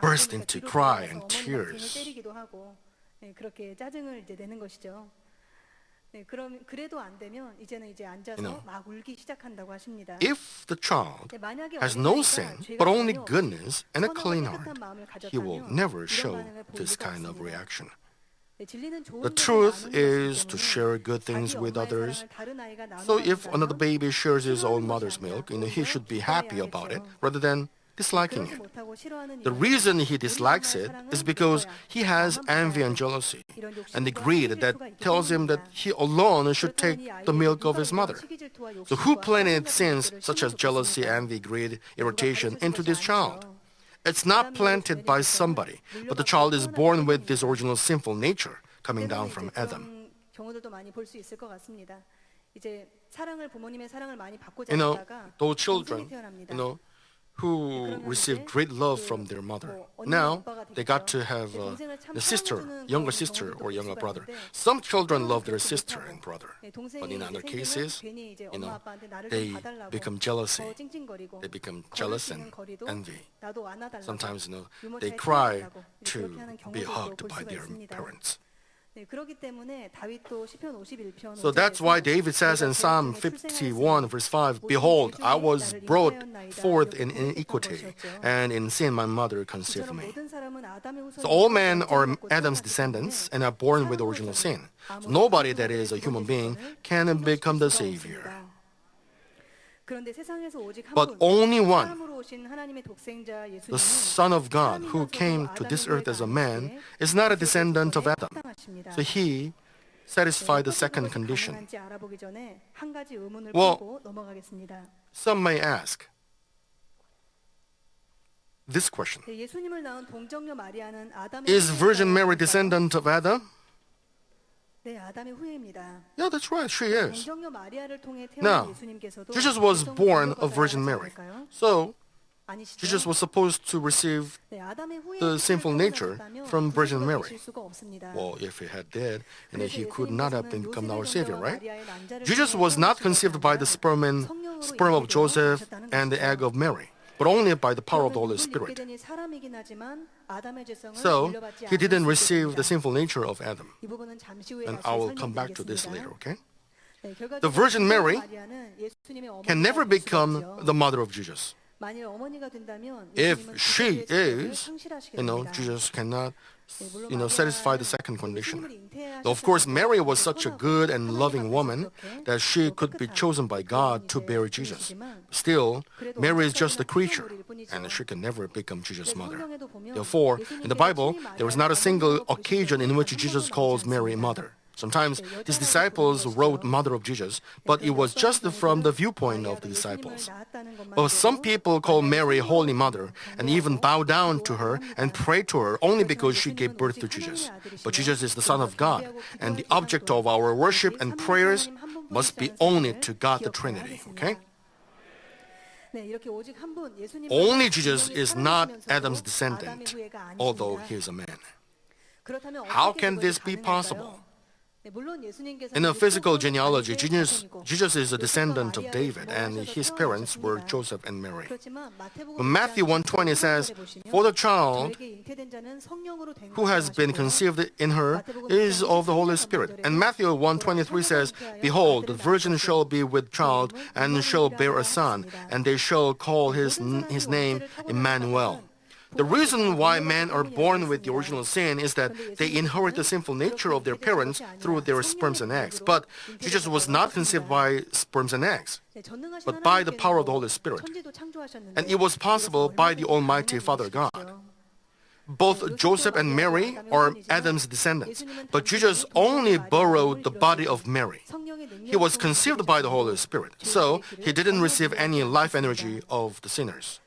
burst into cry and tears. If the child has no sin, but only goodness and a clean heart, he will never show this kind of reaction. The truth is to share good things with others. So if another baby shares his own mother's milk, he should be happy about it rather than disliking it. The reason he dislikes it is because he has envy and jealousy and the greed that tells him that he alone should take the milk of his mother. So who planted sins such as jealousy, envy, greed, irritation into this child? It's not planted by somebody, but the child is born with this original sinful nature coming down from Adam. Those children, who receive great love from their mother, Now they got to have the sister, younger sister or younger brother. Some children love their sister and brother, but in other cases, they become jealousy. They become jealous and envy. Sometimes, they cry to be hugged by their parents. So that's why David says in Psalm 51, verse 5, "Behold, I was brought forth in iniquity, and in sin my mother conceived me." So all men are Adam's descendants and are born with original sin. So nobody that is a human being can become the Savior. But only one, the Son of God, who came to this earth as a man, is not a descendant of Adam. So he satisfied the second condition. Well, some may ask this question: is Virgin Mary descendant of Adam? Yeah, that's right, she is. Now, Jesus was born of Virgin Mary. So, Jesus was supposed to receive the sinful nature from Virgin Mary. Well, if he had did, he could not have become our Savior, right? Jesus was not conceived by the sperm of Joseph and the egg of Mary, but only by the power of the Holy Spirit. So, he didn't receive the sinful nature of Adam. And I will come back to this later, okay? The Virgin Mary can never become the mother of Jesus. If she is, Jesus cannot, satisfy the second condition. Of course, Mary was such a good and loving woman that she could be chosen by God to bear Jesus. Still, Mary is just a creature, and she can never become Jesus' mother. Therefore, in the Bible, there is not a single occasion in which Jesus calls Mary mother. Sometimes his disciples wrote Mother of Jesus, but it was just from the viewpoint of the disciples. But some people call Mary Holy Mother and even bow down to her and pray to her only because she gave birth to Jesus. But Jesus is the Son of God, and the object of our worship and prayers must be only to God the Trinity, okay? Only Jesus is not Adam's descendant, although he is a man. How can this be possible? In a physical genealogy, Jesus is a descendant of David, and his parents were Joseph and Mary. But Matthew 1:20 says, "For the child who has been conceived in her is of the Holy Spirit." And Matthew 1:23 says, "Behold, the virgin shall be with child and shall bear a son, and they shall call his name Emmanuel." The reason why men are born with the original sin is that they inherit the sinful nature of their parents through their sperms and eggs. But Jesus was not conceived by sperms and eggs, but by the power of the Holy Spirit. And it was possible by the Almighty Father God. Both Joseph and Mary are Adam's descendants, but Jesus only borrowed the body of Mary. He was conceived by the Holy Spirit, so he didn't receive any life energy of the sinners.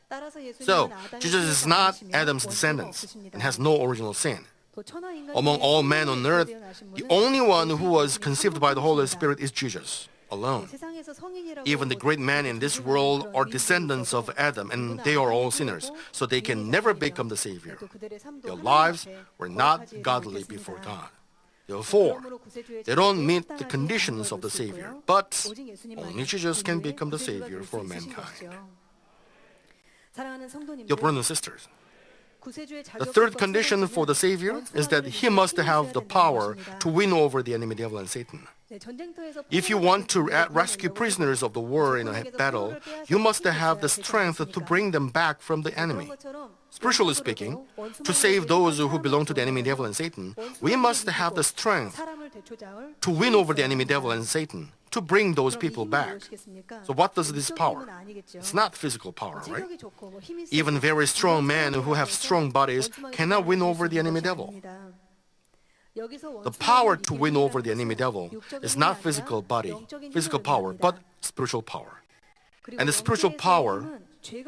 So, Jesus is not Adam's descendants and has no original sin. Among all men on earth, the only one who was conceived by the Holy Spirit is Jesus alone. Even the great men in this world are descendants of Adam, and they are all sinners, so they can never become the Savior. Their lives were not godly before God. Therefore, they don't meet the conditions of the Savior, but only Jesus can become the Savior for mankind. Dear brothers and sisters, the third condition for the Savior is that he must have the power to win over the enemy devil and Satan. If you want to rescue prisoners of the war in a battle, you must have the strength to bring them back from the enemy. Spiritually speaking, to save those who belong to the enemy devil and Satan, we must have the strength to win over the enemy devil and Satan, to bring those people back. So what does this power? It's not physical power, right? Even very strong men who have strong bodies cannot win over the enemy devil. The power to win over the enemy devil is not physical power, but spiritual power. And the spiritual power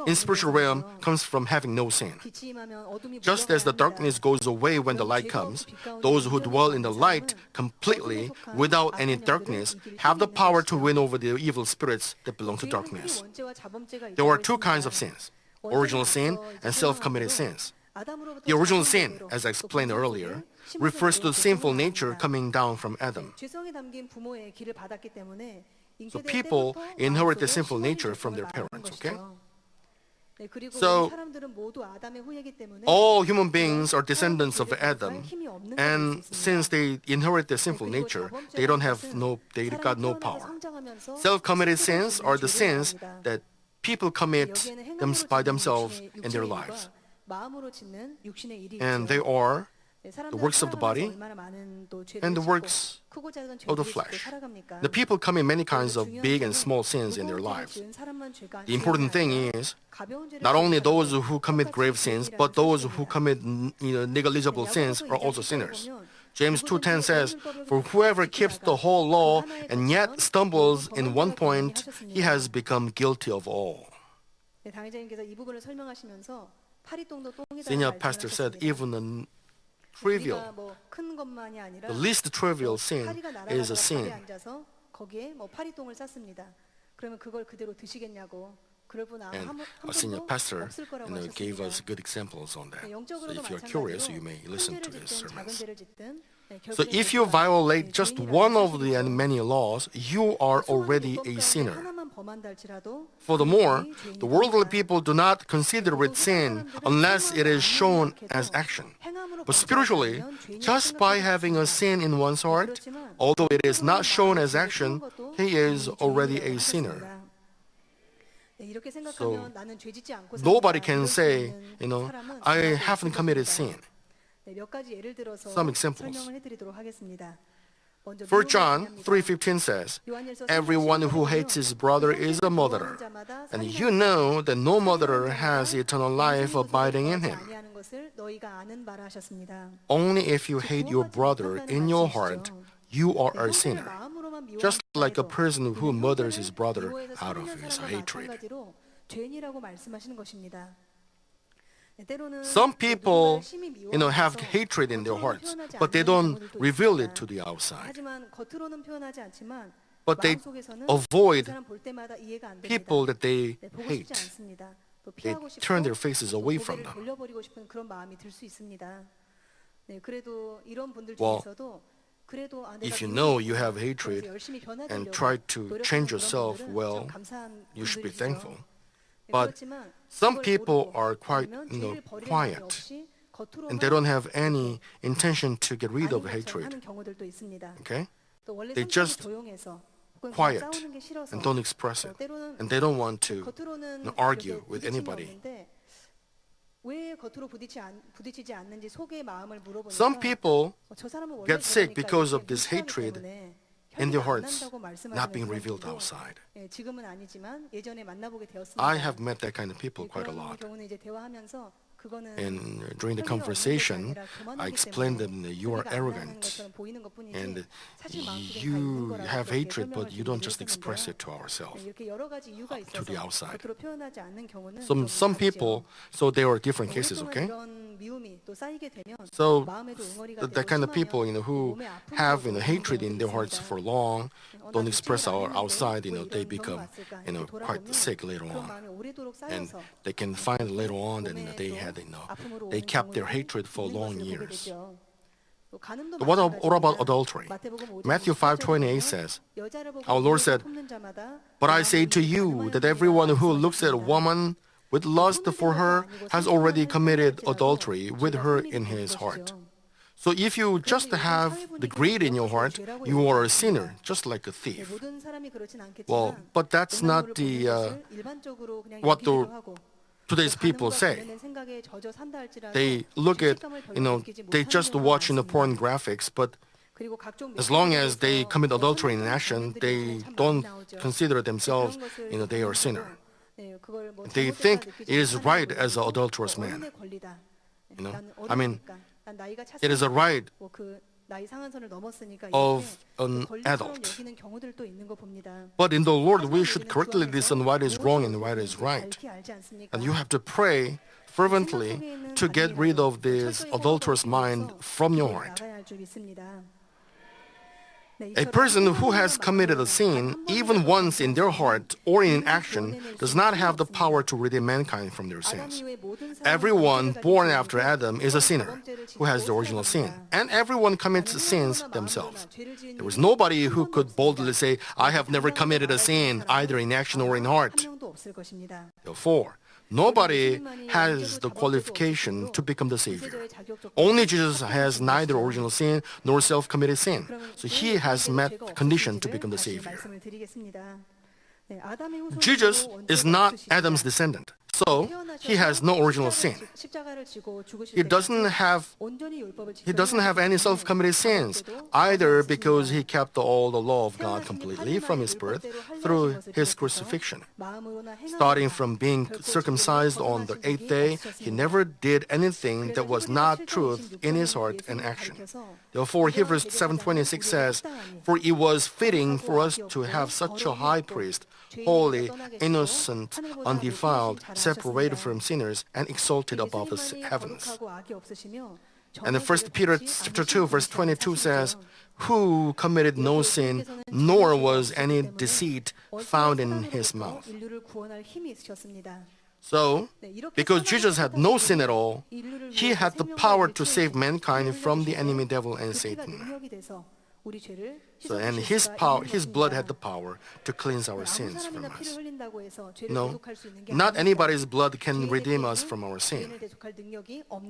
in spiritual realm comes from having no sin. Just as the darkness goes away when the light comes, those who dwell in the light completely without any darkness have the power to win over the evil spirits that belong to darkness. There are two kinds of sins: original sin and self-committed sins. The original sin, as I explained earlier, refers to the sinful nature coming down from Adam. So people inherit the sinful nature from their parents, okay? So all human beings are descendants of Adam, and since they inherit the sinful nature, they got no power. Self-committed sins are the sins that people commit by themselves in their lives. And they are the works of the body and the works of the flesh. The people commit many kinds of big and small sins in their lives. The important thing is not only those who commit grave sins, but those who commit negligible sins are also sinners. James 2:10 says, "For whoever keeps the whole law and yet stumbles in one point, he has become guilty of all." Senior pastor said, even the least trivial sin is a sin. And our senior pastor gave us good examples on that. So if you're curious, you may listen to his sermons. So if you violate just one of the many laws, you are already a sinner. Furthermore, the worldly people do not consider it sin unless it is shown as action. But spiritually, just by having a sin in one's heart, although it is not shown as action, he is already a sinner. So nobody can say, I haven't committed sin. Some examples. 1 John 3:15 says, "Everyone who hates his brother is a murderer, and you know that no murderer has eternal life abiding in him." Only if you hate your brother in your heart, you are a sinner, just like a person who murders his brother out of his hatred. Some people, have hatred in their hearts, but they don't reveal it to the outside. But they avoid people that they hate. They turn their faces away from them. Well, if you know you have hatred and try to change yourself, well, you should be thankful. But some people are quite, quiet, and they don't have any intention to get rid of hatred. Okay? They just quiet and don't express it, and they don't want to argue with anybody. Some people get sick because of this hatred in their hearts, not being revealed outside. I have met that kind of people quite a lot. And during the conversation, I explained them that you are arrogant and you have hatred, but you don't just express it to ourselves, to the outside. Some people, so there are different cases, okay? So that kind of people, who have hatred in their hearts for long, don't express outside, they become, quite sick later on, and they can find later on that they kept their hatred for long years. What about adultery? Matthew 5:28 says, our Lord said, "But I say to you that everyone who looks at a woman with lust for her has already committed adultery with her in his heart." So if you just have the greed in your heart, you are a sinner, just like a thief. Well, but that's not what today's people say. They look at, they just watch the porn graphics, but as long as they commit adultery in action, they don't consider themselves, they are a sinner. They think it is right as an adulterous man. It is a right of an adult. But in the Lord, we should correctly discern what is wrong and what is right. And you have to pray fervently to get rid of this adulterous mind from your heart. A person who has committed a sin, even once in their heart or in action, does not have the power to redeem mankind from their sins. Everyone born after Adam is a sinner who has the original sin, and everyone commits sins themselves. There was nobody who could boldly say, I have never committed a sin, either in action or in heart. Therefore, nobody has the qualification to become the Savior. Only Jesus has neither original sin nor self-committed sin. So he has met the condition to become the Savior. Jesus is not Adam's descendant, so he has no original sin. He doesn't have any self-committed sins, either because he kept all the law of God completely from his birth through his crucifixion. Starting from being circumcised on the 8th day, he never did anything that was not truth in his heart and action. Therefore, Hebrews 7:26 says, "For it was fitting for us to have such a high priest, holy, innocent, undefiled, separated from sinners, and exalted above the heavens." And in 1 Peter chapter 2, verse 22 says, "Who committed no sin, nor was any deceit found in his mouth." So, because Jesus had no sin at all, he had the power to save mankind from the enemy devil and Satan. So, and his blood had the power to cleanse our sins from us. No, not anybody's blood can redeem us from our sin.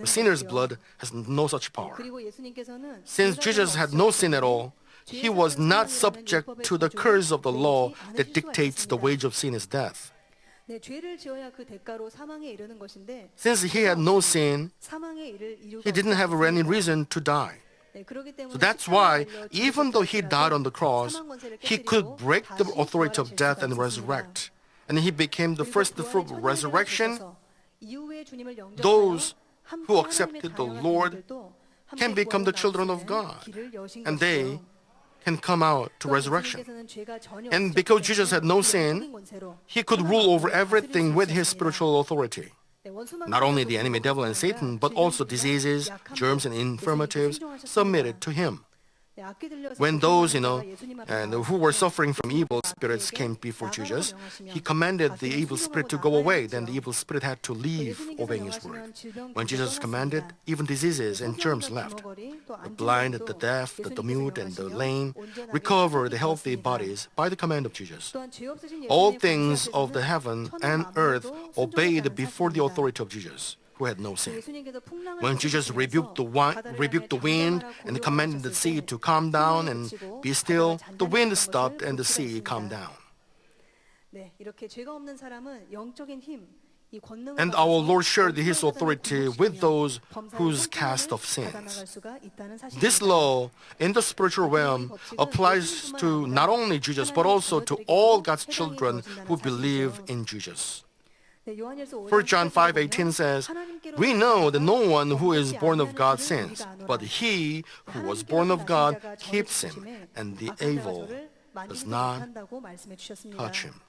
A sinner's blood has no such power. Since Jesus had no sin at all, he was not subject to the curse of the law that dictates the wage of sin is death. Since he had no sin, he didn't have any reason to die. So that's why, even though he died on the cross, he could break the authority of death and resurrect. And he became the first fruit of resurrection. Those who accepted the Lord can become the children of God, and they can come out to resurrection. And because Jesus had no sin, he could rule over everything with his spiritual authority. Not only the enemy devil and Satan, but also diseases, germs, and infirmities submitted to him. When those, and who were suffering from evil spirits came before Jesus, he commanded the evil spirit to go away. Then the evil spirit had to leave, obeying his word. When Jesus commanded, even diseases and germs left. The blind, the deaf, the mute, and the lame recovered healthy bodies by the command of Jesus. All things of the heaven and earth obeyed before the authority of Jesus, who had no sin. When Jesus rebuked the wind and commanded the sea to calm down and be still, the wind stopped and the sea calmed down. And our Lord shared his authority with those whose cast of sins. This law in the spiritual realm applies to not only Jesus but also to all God's children who believe in Jesus. 1 John 5:18 says, "We know that no one who is born of God sins, but he who was born of God keeps him, and the evil does not touch him."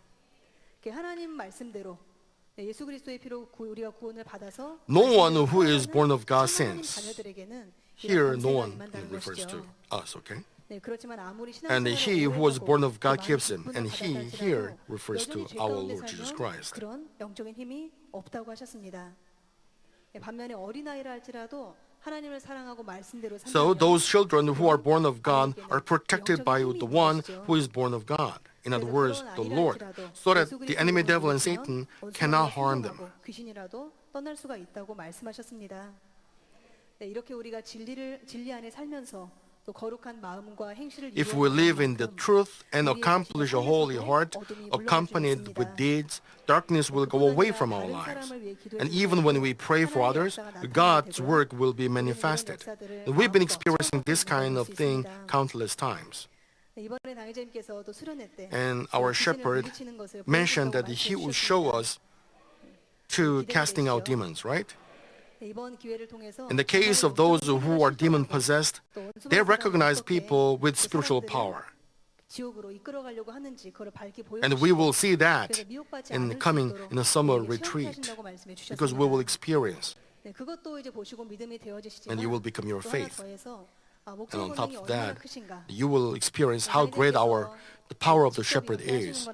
No one who is born of God sins. Here, no one refers to us, okay? And he who was born of God keeps him. And he here refers to our Lord Jesus Christ. So those children who are born of God are protected by the one who is born of God. In other words, the Lord, so that the enemy devil and Satan cannot harm them. If we live in the truth and accomplish a holy heart, accompanied with deeds, darkness will go away from our lives. And even when we pray for others, God's work will be manifested. And we've been experiencing this kind of thing countless times. And our shepherd mentioned that he would show us to casting out demons, right? In the case of those who are demon-possessed, they recognize people with spiritual power. And we will see that in a summer retreat, because we will experience. And you will become your faith. And on top of that, you will experience how great the power of the shepherd is.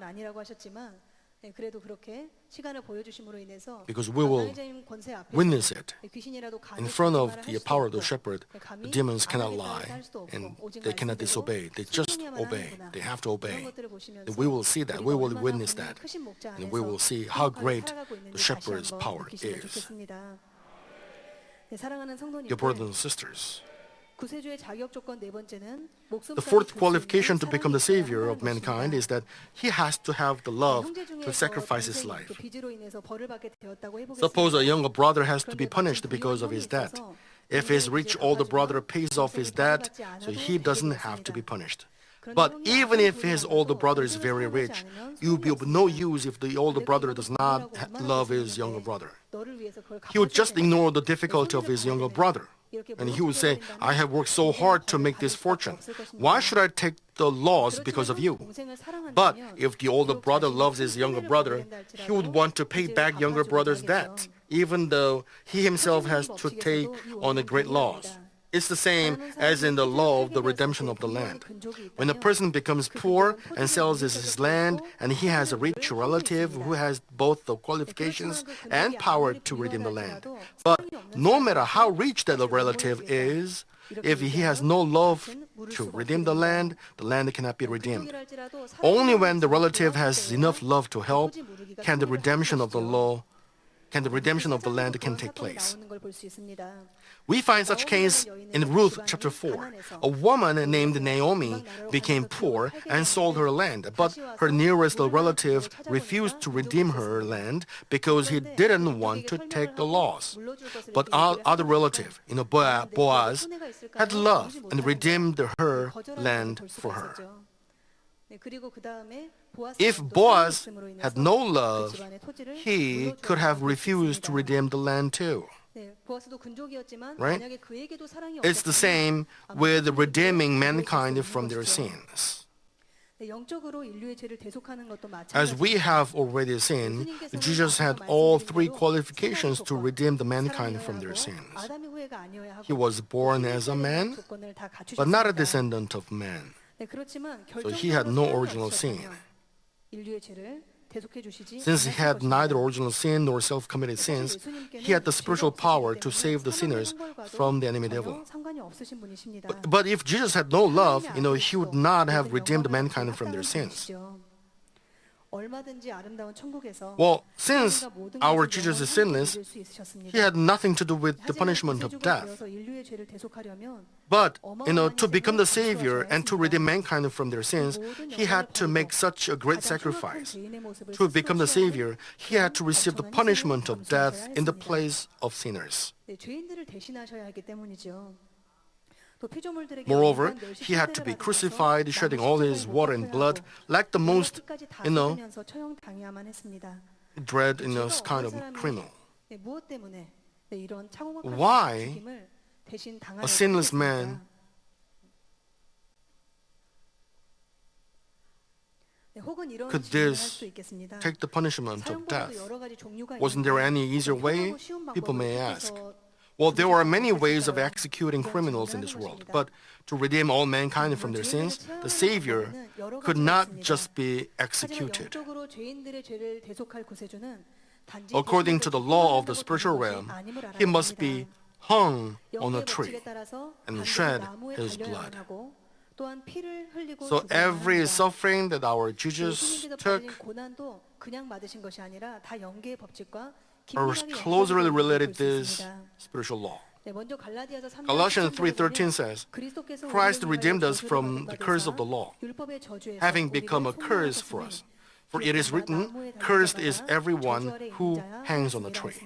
Because we will witness it. In front of the power of the shepherd, the demons cannot lie and they cannot disobey. They just obey. They have to obey. And we will see that. We will witness that. And we will see how great the shepherd's power is. Your brothers and sisters, the fourth qualification to become the savior of mankind is that he has to have the love to sacrifice his life. Suppose a younger brother has to be punished because of his debt. If his rich older brother pays off his debt, so he doesn't have to be punished. But even if his older brother is very rich, it will be of no use if the older brother does not love his younger brother. He would just ignore the difficulty of his younger brother. And he would say, I have worked so hard to make this fortune. Why should I take the loss because of you? But if the older brother loves his younger brother, he would want to pay back younger brother's debt, even though he himself has to take on a great loss. It's the same as in the law of the redemption of the land. When a person becomes poor and sells his land, and he has a rich relative who has both the qualifications and power to redeem the land. But no matter how rich that relative is, if he has no love to redeem the land cannot be redeemed. Only when the relative has enough love to help can the redemption of the land can take place. We find such case in Ruth chapter 4. A woman named Naomi became poor and sold her land, but her nearest relative refused to redeem her land because he didn't want to take the loss. But our other relative, Boaz, had love and redeemed her land for her. If Boaz had no love, he could have refused to redeem the land too. Right? It's the same with redeeming mankind from their sins. As we have already seen, Jesus had all three qualifications to redeem the mankind from their sins. He was born as a man, but not a descendant of man. So he had no original sin. Since he had neither original sin nor self-committed sins, he had the spiritual power to save the sinners from the enemy devil. But if Jesus had no love, he would not have redeemed mankind from their sins. Well, since our Jesus is sinless, he had nothing to do with the punishment of death. But, to become the Savior and to redeem mankind from their sins, he had to make such a great sacrifice. To become the Savior, he had to receive the punishment of death in the place of sinners. Moreover, he had to be crucified, shedding all his water and blood, like the most, dread kind of criminal. Why a sinless man could this take the punishment of death? Wasn't there any easier way? People may ask. Well, there are many ways of executing criminals in this world, but to redeem all mankind from their sins, the Savior could not just be executed. According to the law of the spiritual realm, he must be hung on a tree and shed his blood. So every suffering that our Jesus took are closely related to this spiritual law. Galatians 3:13 says, Christ redeemed us from the curse of the law, having become a curse for us. For it is written, cursed is everyone who hangs on a tree.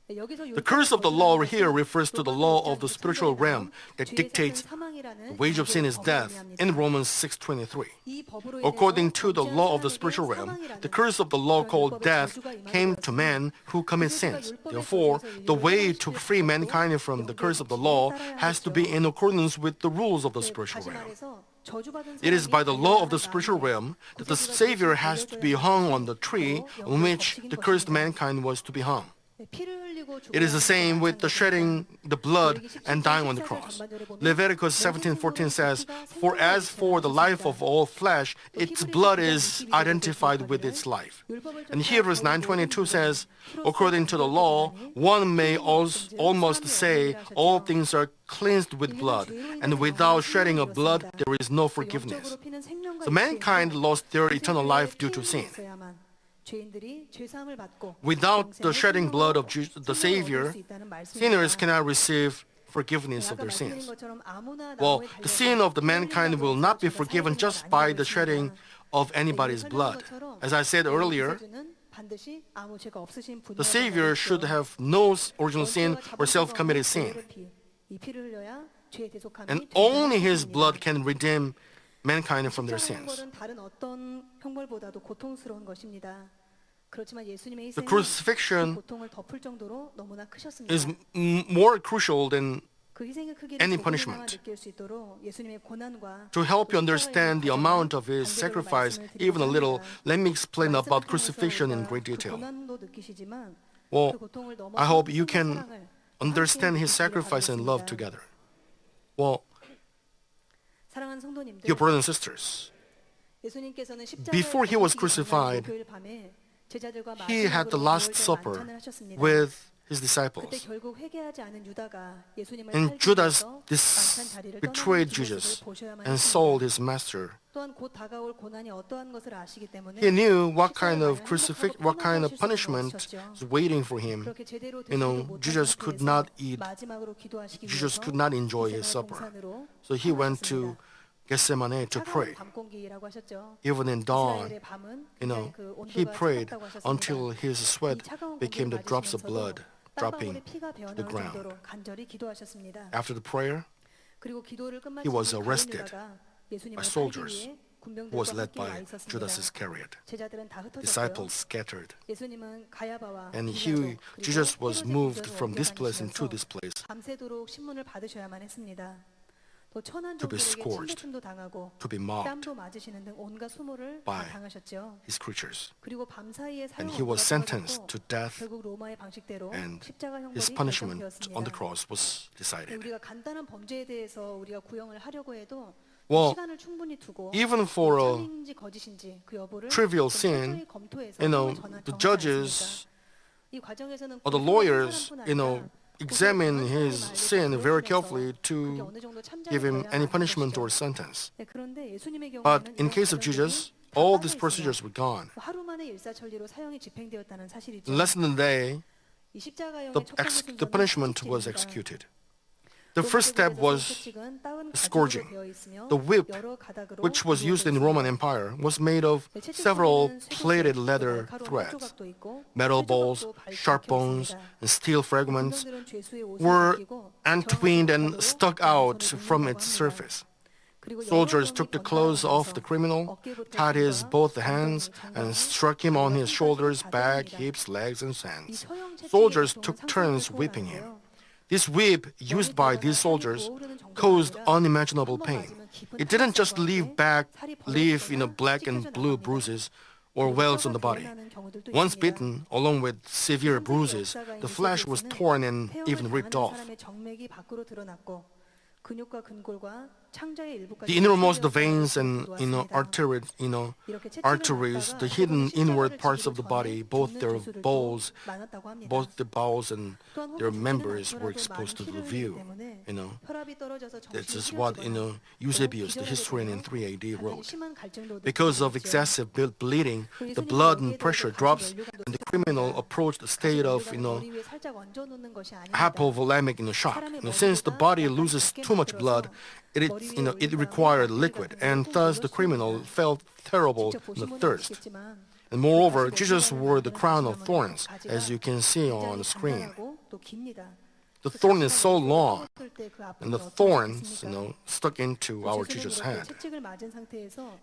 The curse of the law here refers to the law of the spiritual realm that dictates the wage of sin is death in Romans 6:23. According to the law of the spiritual realm, the curse of the law called death came to man who commits sins. Therefore, the way to free mankind from the curse of the law has to be in accordance with the rules of the spiritual realm. It is by the law of the spiritual realm that the Savior has to be hung on the tree on which the cursed mankind was to be hung. It is the same with the shedding the blood and dying on the cross. Leviticus 17:14 says, "For as for the life of all flesh, its blood is identified with its life." And Hebrews 9:22 says, "According to the law, one may almost say all things are cleansed with blood, and without shedding of blood, there is no forgiveness." So mankind lost their eternal life due to sin. Without the shedding blood of the Savior, sinners cannot receive forgiveness of their sins. Well, the sin of the mankind will not be forgiven just by the shedding of anybody's blood. As I said earlier, the Savior should have no original sin or self-committed sin. And only His blood can redeem mankind from their sins. The crucifixion is more crucial than any punishment. To help you understand the amount of His sacrifice even a little, let me explain about crucifixion in great detail. Well, I hope you can understand His sacrifice and love together. Well, dear brothers and sisters, before He was crucified, He had the Last Supper with His disciples. And Judas betrayed Jesus and sold His master. He knew what kind of punishment was waiting for him. Jesus could not eat. Jesus could not enjoy His supper. So He went to Gethsemane to pray. Even in dawn, He prayed until His sweat became the drops of blood dropping to the ground. After the prayer, He was arrested by soldiers who was led by Judas Iscariot. Disciples scattered. And Jesus was moved from this place into this place to be scourged, to be mocked by His creatures. And He was sentenced to death, and His punishment on the cross was decided. Well, even for a trivial sin, the judges or the lawyers, examine his sin very carefully to give him any punishment or sentence. But in case of Jesus, all these procedures were gone. In less than a day, the punishment was executed. The first step was scourging. The whip, which was used in the Roman Empire, was made of several plated leather threads. Metal balls, sharp bones, and steel fragments were entwined and stuck out from its surface. Soldiers took the clothes off the criminal, tied his both hands, and struck him on his shoulders, back, hips, legs, and hands. Soldiers took turns whipping him. This whip used by these soldiers caused unimaginable pain. It didn't just leave black and blue bruises or welts on the body. Once bitten, along with severe bruises, the flesh was torn and even ripped off. The innermost veins and arteries, the hidden inward parts of the body, both the bowels and their members were exposed to the view. This is what Eusebius, the historian in 3 AD, wrote. Because of excessive bleeding, the blood and pressure drops, and the criminal approached a state of hypovolemic shock. Since the body loses too much blood, it required liquid, and thus the criminal felt terrible thirst. And moreover, Jesus wore the crown of thorns, as you can see on the screen. The thorn is so long, and the thorns, stuck into our Jesus' head.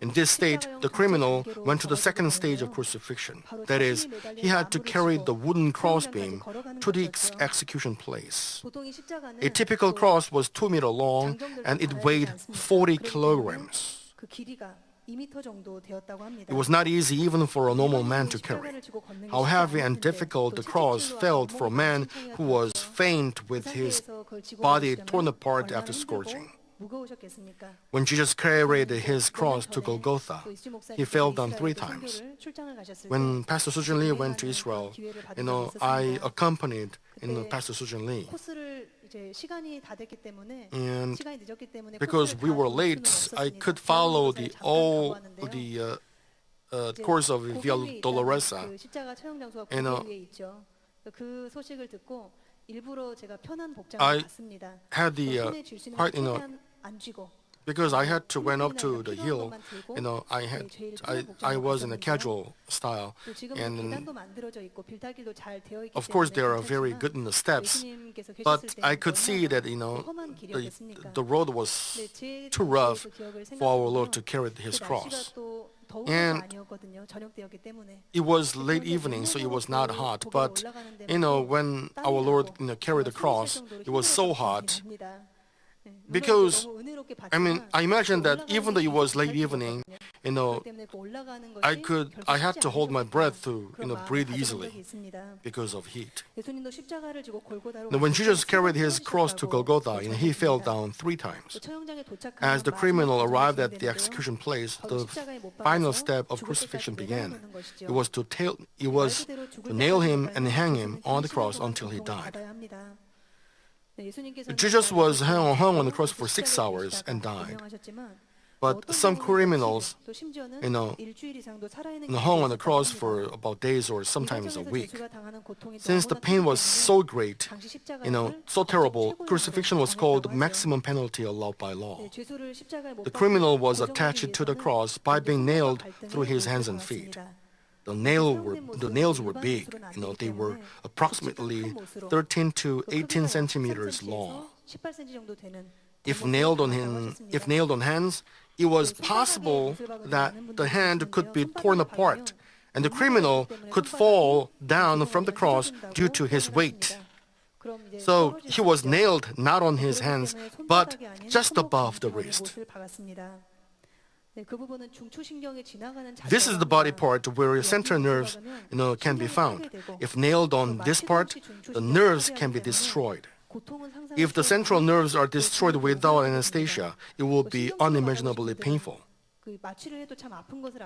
In this state, the criminal went to the second stage of crucifixion. That is, he had to carry the wooden crossbeam to the execution place. A typical cross was 2 meters long, and it weighed 40 kilograms. 2m 정도 되었다고 합니다. It was not easy even for a normal man to carry. How heavy and difficult the cross felt for a man who was faint with his body torn apart after scourging. When Jesus carried his cross to Golgotha, he fell down 3 times. When Pastor Sujin Lee went to Israel, I accompanied Pastor Sujin Lee. And because we were late, I could follow all the course of Via Dolorosa. I had the quite because I had to went up to the hill, I was in a casual style, and of course they are very good in the steps, but I could see that the road was too rough for our Lord to carry his cross. And it was late evening, so it was not hot. But when our Lord carried the cross, it was so hot. Because I imagine that even though it was late evening, I had to hold my breath to breathe easily because of heat. Now, when Jesus carried his cross to Golgotha, he fell down 3 times. As the criminal arrived at the execution place, the final step of crucifixion began. It was to nail him and hang him on the cross until he died. Jesus was hung on the cross for 6 hours and died. But some criminals, hung on the cross for about days or sometimes a week. Since the pain was so great, so terrible, crucifixion was called the maximum penalty allowed by law. The criminal was attached to the cross by being nailed through his hands and feet. The nails were big. They were approximately 13 to 18 centimeters long. If nailed on hands, it was possible that the hand could be torn apart, and the criminal could fall down from the cross due to his weight. So he was nailed not on his hands, but just above the wrist. This is the body part where central nerves can be found. If nailed on this part, the nerves can be destroyed. If the central nerves are destroyed without anesthesia, it will be unimaginably painful.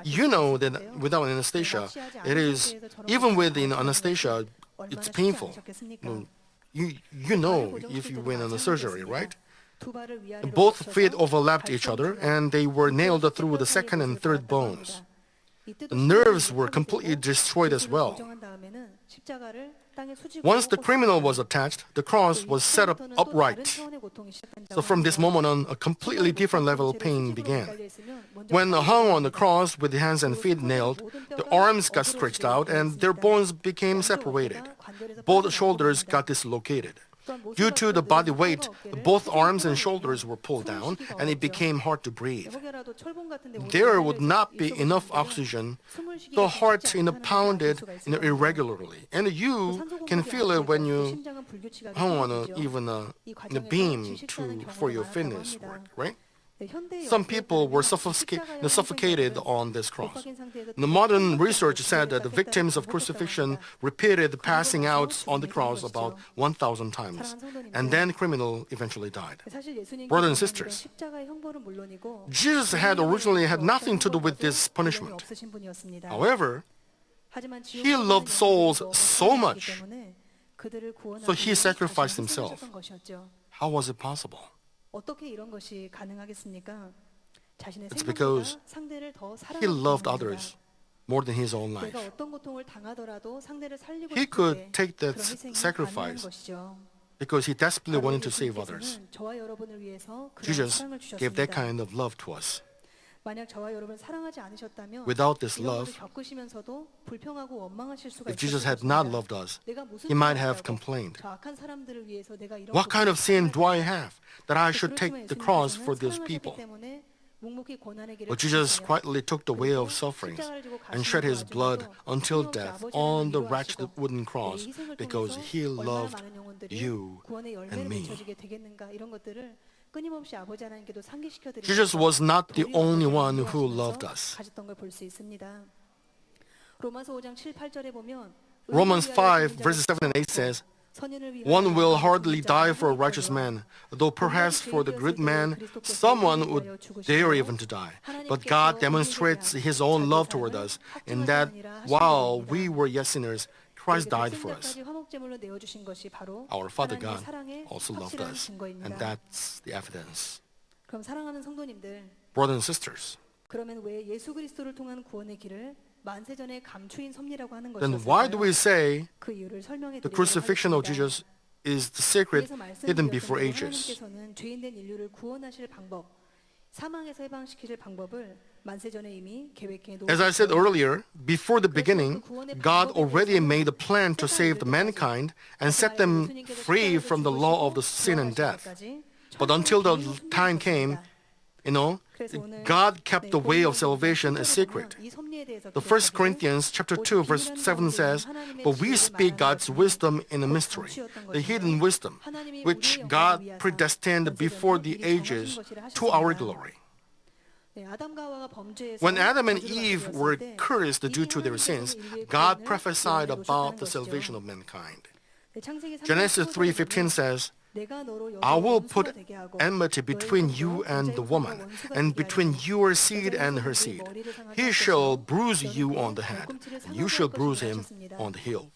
You know that without anesthesia, it is, even with anesthesia, it's painful. You know if you went on the surgery, right? Both feet overlapped each other, and they were nailed through the second and third bones. The nerves were completely destroyed as well. Once the criminal was attached, the cross was set up upright. So from this moment on, a completely different level of pain began. When hung on the cross with the hands and feet nailed, the arms got stretched out and their bones became separated. Both shoulders got dislocated. Due to the body weight, both arms and shoulders were pulled down, and it became hard to breathe. There would not be enough oxygen. The heart pounded irregularly, and you can feel it when you hung on even a beam for your fitness work, right? Some people were suffocated on this cross. The modern research said that the victims of crucifixion repeated passing out on the cross about 1,000 times, and then the criminal eventually died. Brothers and sisters, Jesus had originally had nothing to do with this punishment. However, he loved souls so much, so he sacrificed himself. How was it possible? It's because he loved others more than his own life. He could take that sacrifice because he desperately wanted to save others. Jesus gave that kind of love to us. Without this love, if Jesus had not loved us, he might have complained. What kind of sin do I have that I should take the cross for these people? 묵묵히 고난의 길을 But Jesus 가시며 quietly took the way of sufferings and shed his blood until death on the wretched wooden cross because he loved you 구원의 and 열매를 me. 맺혀지게 되겠는가 이런 것들을 끊임없이 아버지 하나님께도 상기시켜 드리면서 Jesus was not the only 도리어 one 아버지를 who 인도하시면서 loved us. 가셨던 걸 볼 수 있습니다. 로마서 5장 7, 8절에 보면 Romans 5 verses 7 and 8 says, One will hardly die for a righteous man, though perhaps for the good man someone would dare even to die. But God demonstrates his own love toward us in that while we were yet sinners, Christ died for us. Our Father God also loved us, and that's the evidence. 그럼 사랑하는 성도님들, Brothers and sisters, 그러면 왜 예수 그리스도를 통한 구원의 길을 만세전에 감추인 섭리라고 하는 then why do we 것이었을까요? say 그 이유를 설명해 the 드리도록 crucifixion of 하겠습니다. Jesus is the secret 그래서 hidden 말씀드렸던 before 대로 ages? 하나님께서는 죄인된 인류를 구원하실 방법, 사망에서 해방시키실 방법을 만세전에 이미 계획해 As I said 놓으셨고 earlier, before the beginning, God already made a plan to save the mankind and set them free from the law of the sin and death. But until the time came, God kept the way of salvation a secret. The 1 Corinthians chapter 2 verse 7 says, But we speak God's wisdom in a mystery, the hidden wisdom, which God predestined before the ages to our glory. When Adam and Eve were cursed due to their sins, God prophesied about the salvation of mankind. Genesis 3:15 says, I will put enmity between you and the woman, and between your seed and her seed. He shall bruise you on the head, and you shall bruise him on the heel.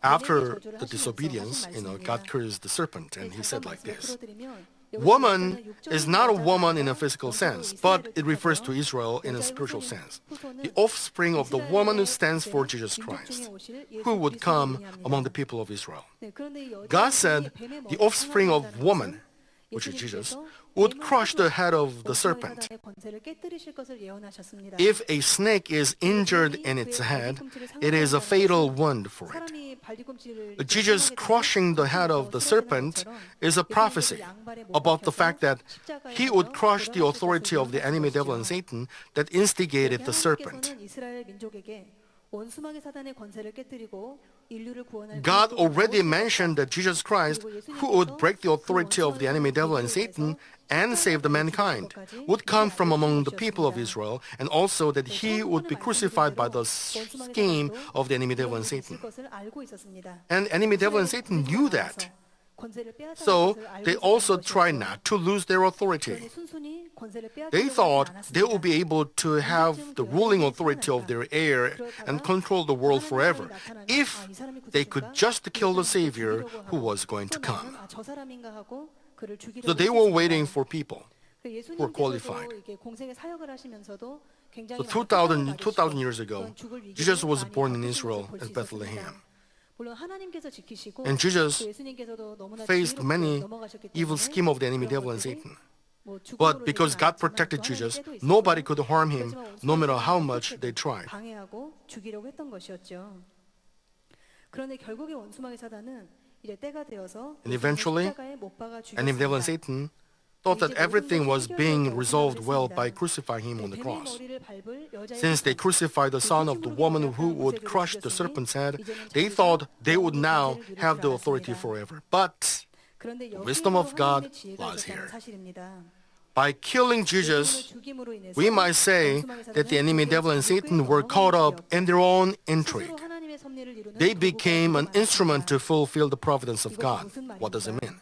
After the disobedience, God cursed the serpent, and he said like this, Woman is not a woman in a physical sense, but it refers to Israel in a spiritual sense. The offspring of the woman who stands for Jesus Christ, who would come among the people of Israel. God said the offspring of woman, which is Jesus, would crush the head of the serpent. If a snake is injured in its head, it is a fatal wound for it. Jesus crushing the head of the serpent is a prophecy about the fact that he would crush the authority of the enemy devil and Satan that instigated the serpent. God already mentioned that Jesus Christ, who would break the authority of the enemy devil and Satan and save the mankind, would come from among the people of Israel, and also that he would be crucified by the scheme of the enemy devil and Satan. And enemy devil and Satan knew that. So they also tried not to lose their authority. They thought they would be able to have the ruling authority of their heir and control the world forever if they could just kill the Savior who was going to come. So they were waiting for people who were qualified. So 2,000 years ago, Jesus was born in Israel at Bethlehem. And Jesus faced many evil schemes of the enemy devil and Satan. But because God protected Jesus, nobody could harm him, no matter how much they tried. And eventually, enemy devil and Satan thought that everything was being resolved well by crucifying him on the cross. Since they crucified the son of the woman who would crush the serpent's head, they thought they would now have the authority forever. But the wisdom of God lies here. By killing Jesus, we might say that the enemy devil and Satan were caught up in their own intrigue. They became an instrument to fulfill the providence of God. What does it mean?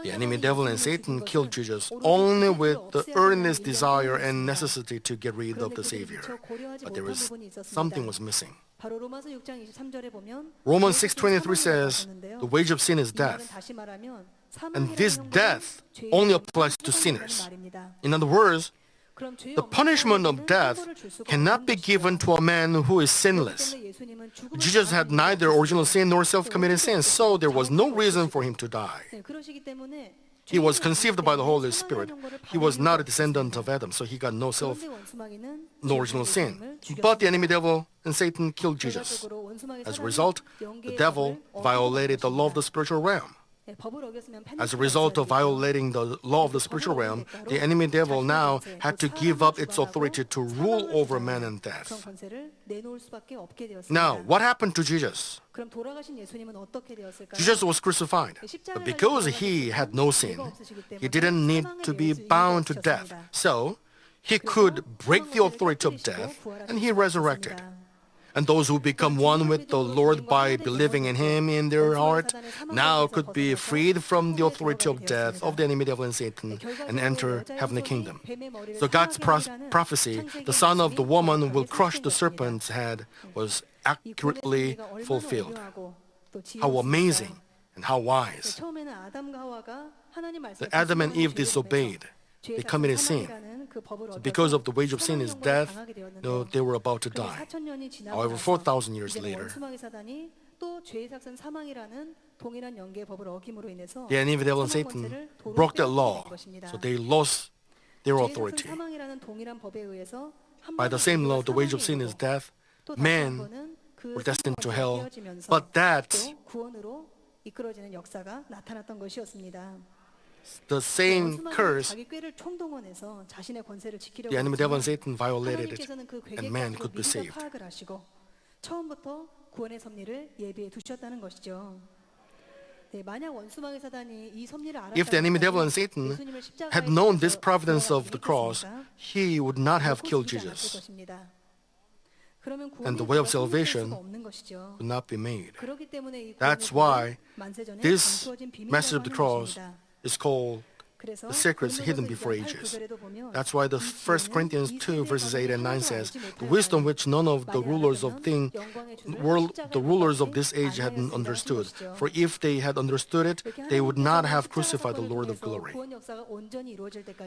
The enemy devil and Satan killed Jesus only with the earnest desire and necessity to get rid of the Savior. But something was missing. Romans 6:23 says, the wage of sin is death. And this death only applies to sinners. In other words, the punishment of death cannot be given to a man who is sinless. Jesus had neither original sin nor self-committed sin, so there was no reason for him to die. He was conceived by the Holy Spirit. He was not a descendant of Adam, so he got no original sin. But the enemy devil and Satan killed Jesus. As a result, the devil violated the law of the spiritual realm. 법을 어겼으면 As a 페널티가 result 있어야 of 되겠죠. violating the law of the spiritual realm, the enemy devil now had to give up its authority to rule over man and 그런 death. 권세를 내놓을 수밖에 없게 되었습니다. Now, what happened to Jesus? 그럼 돌아가신 예수님은 어떻게 되었을까요? Jesus was crucified, but because he had no sin, he didn't need to be bound to death. So, he could break the authority of death, and he resurrected. And those who become one with the Lord by believing in him in their heart now could be freed from the authority of death, of the enemy devil and Satan, and enter heavenly kingdom. So God's prophecy, the son of the woman will crush the serpent's head, was accurately fulfilled. How amazing and how wise. 처음에는 아담과 하와가 하나님 말씀을 Adam and Eve disobeyed. They committed sin. Because of the wage of sin is death, they were about to die. However, 4,000 years later, the enemy devil and Satan broke that law, so they lost their authority. By the same law, the wage of sin is death. Men were destined to hell, but that 이끌어지는 역사가 나타났던 것이었습니다. the same curse 자기 꾀를 총동원해서 자신의 권세를 지키려고 the enemy devil and Satan violated it, 하나님께서는 그 and man could be saved. 파악을 하시고 처음부터 구원의 섭리를 예비해 두셨다는 것이죠. 네, 만약 원수마귀 사단이 이 섭리를 If the enemy devil and Satan had known this providence of the cross, he would not have killed Jesus, and the way of salvation would not be made. That's why this message of the cross is called the secrets hidden before ages. That's why the 1 Corinthians 2 verses 8 and 9 says, the wisdom which none of the rulers of this age had understood. For if they had understood it, they would not have crucified the Lord of glory.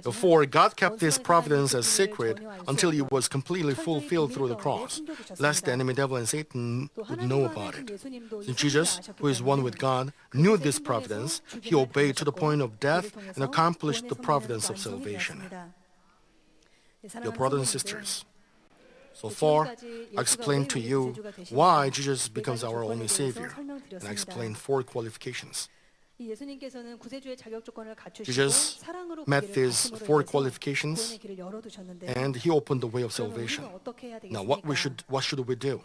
Therefore, God kept this providence as secret until it was completely fulfilled through the cross, lest the enemy devil and Satan would know about it. Since Jesus, who is one with God, knew this providence, he obeyed to the point of death and accomplished the providence of salvation. Dear brothers and sisters, so far I explained to you why Jesus becomes our only Savior, and I explained 4 qualifications. Jesus met these 4 qualifications, and he opened the way of salvation. Now, what should we do?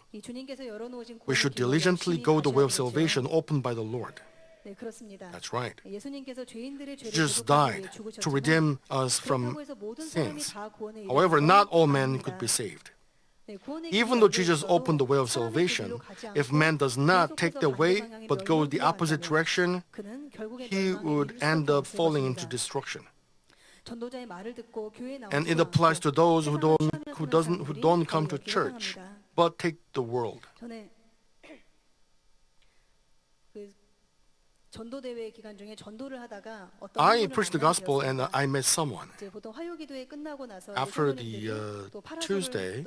We should diligently go the way of salvation opened by the Lord. That's right. Jesus died to redeem us from sins. However, not all men could be saved. Even though Jesus opened the way of salvation, if man does not take the way but go the opposite direction, he would end up falling into destruction. And it applies to those who don't come to church but take the world. I preached the gospel and I met someone. After the Tuesday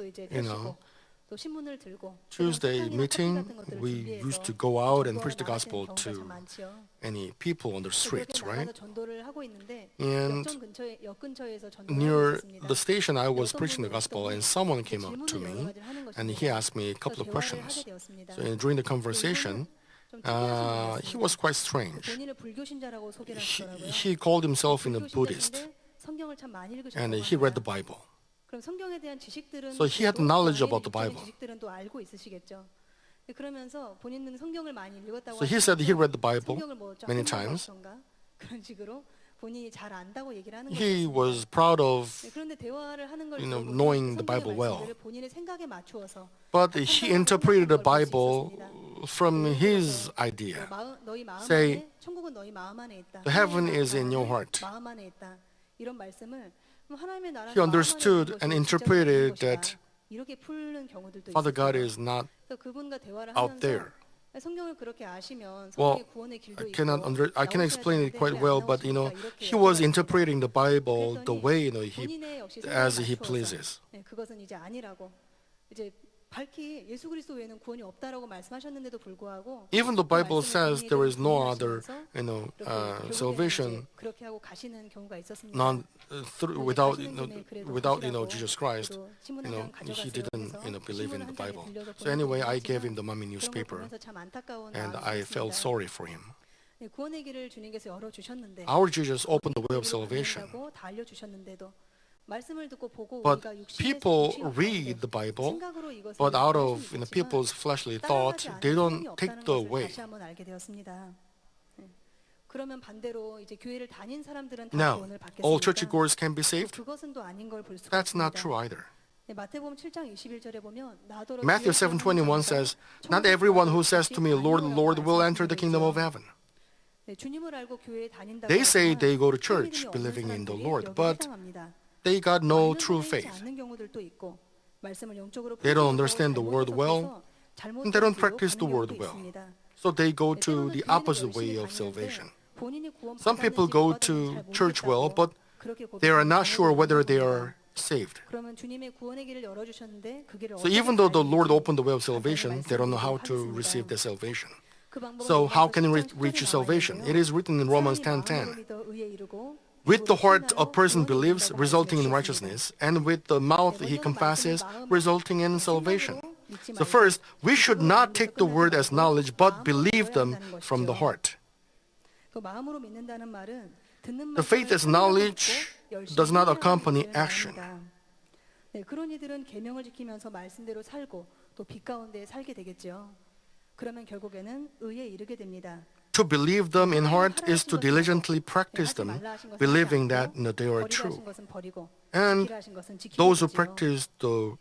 meeting, we used to go out and preach the gospel to any people on the streets, right? And near the station, I was preaching the gospel, and someone came up to me, and he asked me a couple of questions. So during the conversation, he was quite strange. He called himself a Buddhist, and he read the Bible. So he had knowledge about the Bible. So he said he read the Bible many times. He was proud of knowing the Bible well. But he interpreted the Bible from his idea. Say, the heaven is in your heart. He understood and interpreted that Father God is not out there. Well, I cannot explain it quite well, but he was interpreting the Bible the way as he pleases. Even the Bible says there is no other, salvation without Jesus Christ. He didn't believe in the Bible. So anyway, I gave him the Mommy newspaper, and I felt sorry for him. 네, 구원의 길을 주님께서 열어 주셨는데 Our Jesus opened the way of salvation. 다 알려 주셨는데도 말씀을 듣고 보고 But 우리가 육신의 people 욕심 read 가운데 the Bible, 생각으로 이것을 but out 할 of 수는 있겠지만 people's fleshly 따라가지 thought, 않으면 they 소용이 don't take 없다는 the 것을 way. 다시 한번 알게 되었습니다. 네. 그러면 반대로 이제 교회를 다닌 사람들은 다 Now, 구원을 all 받겠습니까? churchgoers can be 또 saved? 그것은 또 아닌 걸 볼 수가 That's not 있습니다. true either. 네, 마태복음 7장 21절에 보면 나더러 Matthew 7:21 says, "Not everyone who says to me, Lord, Lord, will enter the kingdom of heaven." 네, 주님을 알고 교회에 다닌다고 They say 하지만 they go to 그 church 믿음이 believing 없는 in the 사람들이 Lord, 여기에 but 해당합니다. they got no 완전히 true 믿지 faith. 않는 경우들도 있고 말씀을 영적으로 They don't 풀지 understand the 못하고 word well, 잘못 잘못 and they don't 들었고 practice the 가는 word 경우도 well. 있습니다. So they go 네, to 때로는 the 교회는 opposite 열심히 way of 다니는데 salvation. 본인이 구원 Some people 받았는지 go 못 받았는지 to 잘 church well, 모르겠다고 but 그렇게 they are 고백하는 not sure 경우도 whether 있는 they 겁니다. are saved. 그러면 주님의 구원의 길을 열어주셨는데 그 길을 So 어떻게 even though the 가야 Lord 되는지 opened the way of 자세히 salvation, they don't know how to 말씀드리도록 receive 하겠습니다. their salvation. 그 방법은 So how 로마서 can we 10장 reach 10절에 salvation? 나와 It is written in Romans 있는데요. 10:10. 마음으로 믿어 의에 이르고 With the 입으로 heart a 시인하여 person 구원에 believes, 이른다고 resulting in 말씀해 righteousness, and with the mouth he confesses, resulting in salvation. So first, we should not take the word as knowledge, but believe them from the heart. 그 마음으로 믿는다는 말은 듣는 The faith as knowledge does not accompany action. 네, 그런 이들은 계명을 지키면서 말씀대로 살고 또 빛 가운데 살게 되겠죠. 그러면 결국에는 의에 이르게 됩니다. To believe them in heart is to diligently practice them, believing that they are true. And those who practice the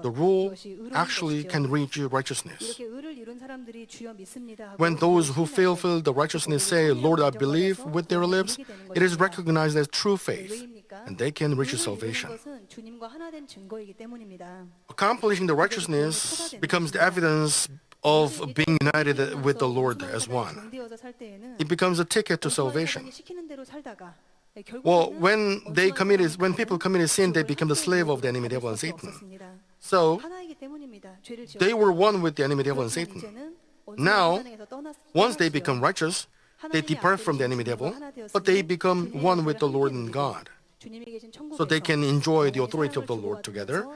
rule actually can reach righteousness. When those who fulfill the righteousness say, Lord, I believe with their lips, it is recognized as true faith, and they can reach salvation. Accomplishing the righteousness becomes the evidence of being united with the Lord as one. It becomes a ticket to salvation. Well, when people committed sin, they become the slave of the enemy devil and Satan. So they were one with the enemy devil and Satan. Now, once they become righteous, they depart from the enemy devil, but they become one with the Lord and God. So they can enjoy the authority of the Lord together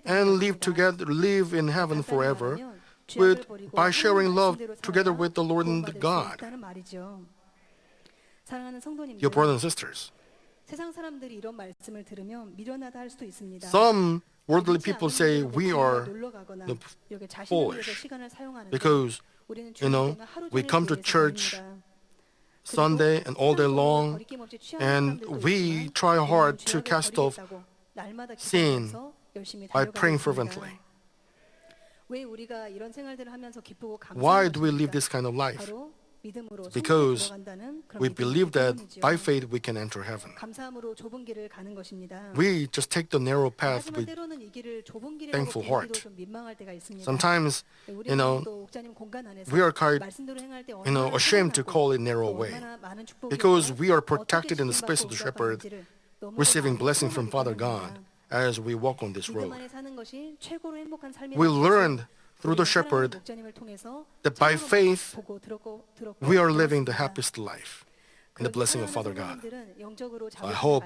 and live in heaven forever by sharing love together with the Lord and God. Your brothers and sisters, some worldly people say we are foolish because, we come to church Sunday and all day long, and we try hard to cast off sin by praying fervently. Why do we live this kind of life? Because we believe that by faith we can enter heaven. We just take the narrow path with thankful heart. Sometimes, we are quite, ashamed to call it narrow way because we are protected in the space of the shepherd, receiving blessing from Father God as we walk on this road. We learned through the shepherd that by faith we are living the happiest life in the blessing of Father God. I hope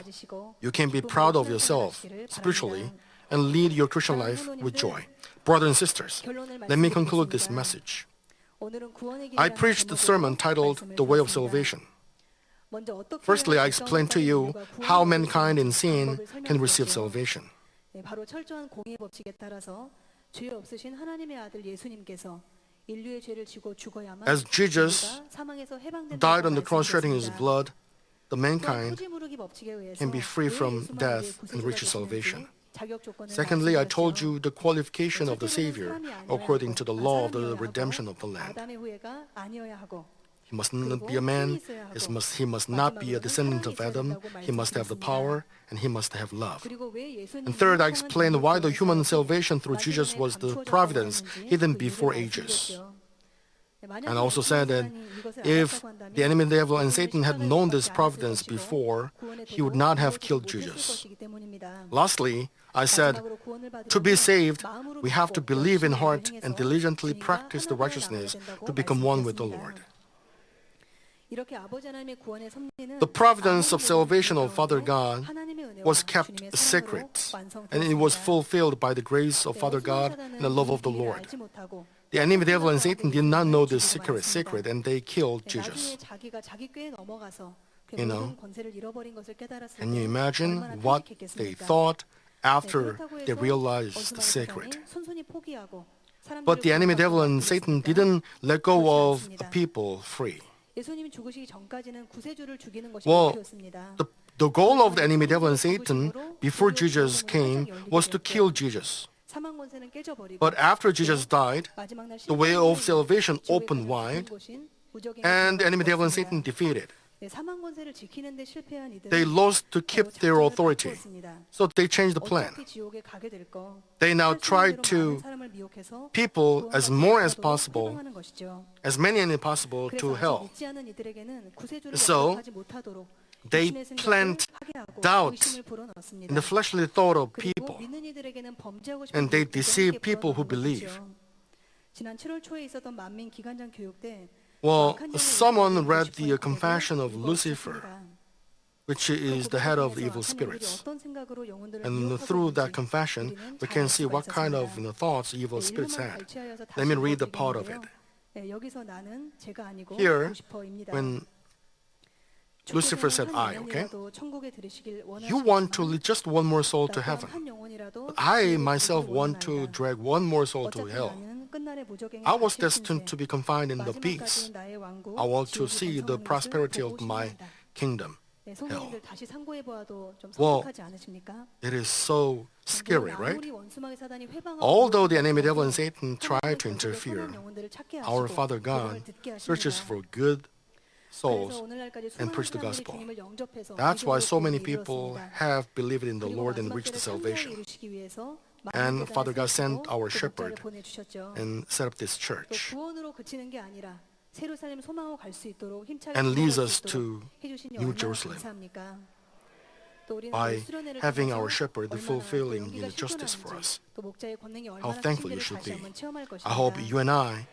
you can be proud of yourself spiritually and lead your Christian life with joy. Brothers and sisters, let me conclude this message. I preached a sermon titled The Way of Salvation. Firstly, I explained to you how mankind in sin can receive salvation. As Jesus died on the cross shedding his blood, the mankind can be free from death and reach salvation. Secondly, I told you the qualification of the Savior according to the law of the redemption of the land. He must not be a man, he must not be a descendant of Adam, he must have the power, and he must have love. And third, I explained why the human salvation through Jesus was the providence hidden before ages. And I also said that if the enemy devil and Satan had known this providence before, he would not have killed Jesus. Lastly, I said, to be saved, we have to believe in heart and diligently practice the righteousness to become one with the Lord. The providence of salvation of Father God was kept secret, and it was fulfilled by the grace of Father God and the love of the Lord. The enemy devil and Satan did not know this secret, and they killed 나중에 Jesus. 자기가 자기 꾀에 넘어가서 그 You know, 모든 권세를 잃어버린 것을 깨달았을 Can you 때 imagine 얼마나 what they 탄식했겠습니까? thought 네, after 그렇다고 they 해서 realized the 원수마귀 secret? 사단이 손손이 포기하고 But the enemy devil and Satan didn't let go of the people free. 예수님이 죽으시기 전까지는 구세주를 죽이는 것이 Well, 목표였습니다. The goal of the enemy devil and Satan before Jesus came was to kill Jesus. 사망 권세는 깨져버리고 But after Jesus died, 마지막 날 the way of salvation 지옥의 opened 가장 wide, 깊은 곳인 무적의 and the enemy devil and 들어갔습니다. Satan defeated. 네, 사망 권세를 지키는데 실패한 이들은 They lost to keep their authority. So they changed the plan. 어차피 지옥에 가게 될 거. They now 할 수 있는 tried 대로 to 많은 사람을 미혹해서 people as more as possible, 해방하는 것이죠. as many as possible 그래서 to 아직 hell. 믿지 않은 이들에게는 구세주를 So, 영접하지 못하도록 they 육신의 생각을 plant 하게 하고 doubt 의심을 불어넣습니다. in the fleshly thought of 그리고 people. 믿는 이들에게는 범죄하고 싶은 And they 욕구를 deceive 함께 people who 불어넣는 believe. 것이죠. 지난 7월 초에 있었던 만민 기관장 교육 때 Well, 악한 영의 someone 일들을 read 보고 the 싶어 confession of 읽어 Lucifer, 주셨습니다. which 그 is the 고백 head of 중에서 evil 악한 spirits. 영들이 어떤 생각으로 영혼들을 And 미혹하고 through that 있는지 confession, 우리는 we 잘 can 알 see 수가 what kind of 있었습니다. thoughts evil 네, spirits 일부만 had. 발췌하여서 다시 Let me read the part of 읽어드리는데요. it. 네, 여기서 나는 제가 아니고 Here, 루시퍼입니다. when Lucifer said, I, okay? You You want to lead just one more soul to heaven. But I myself want to drag one more soul to hell. I was destined to be confined in the peace. I want to see the prosperity of my kingdom. hell. Well, it is so scary, right? Although the enemy devil and Satan try to interfere, our Father God searches for good souls and preach the gospel. That's why so many people have believed in the Lord and reached salvation. And Father God sent our shepherd and set up this church and leads us to New Jerusalem by having our shepherd fulfilling his justice for us. How thankful you should be. I hope you and I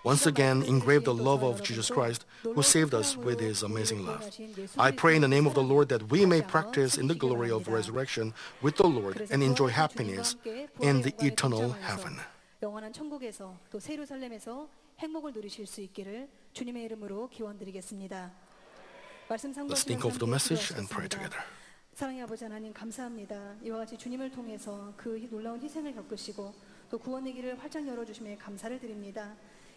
once again engrave the love of Jesus Christ, who saved us with his amazing love. I pray in the name of the Lord that we may practice in the glory of resurrection with the Lord and enjoy happiness in the eternal heaven. 영원한 천국에서 또 새 예루살렘에서 행복을 누리실 수 있기를 주님의 이름으로 기원드리겠습니다. Let's think of the message and pray together. 사랑의 아버지 하나님 감사합니다. 이와 같이 주님을 통해서 그 놀라운 희생을 겪으시고 또 구원의 길을 활짝 열어주심에 감사를 드립니다.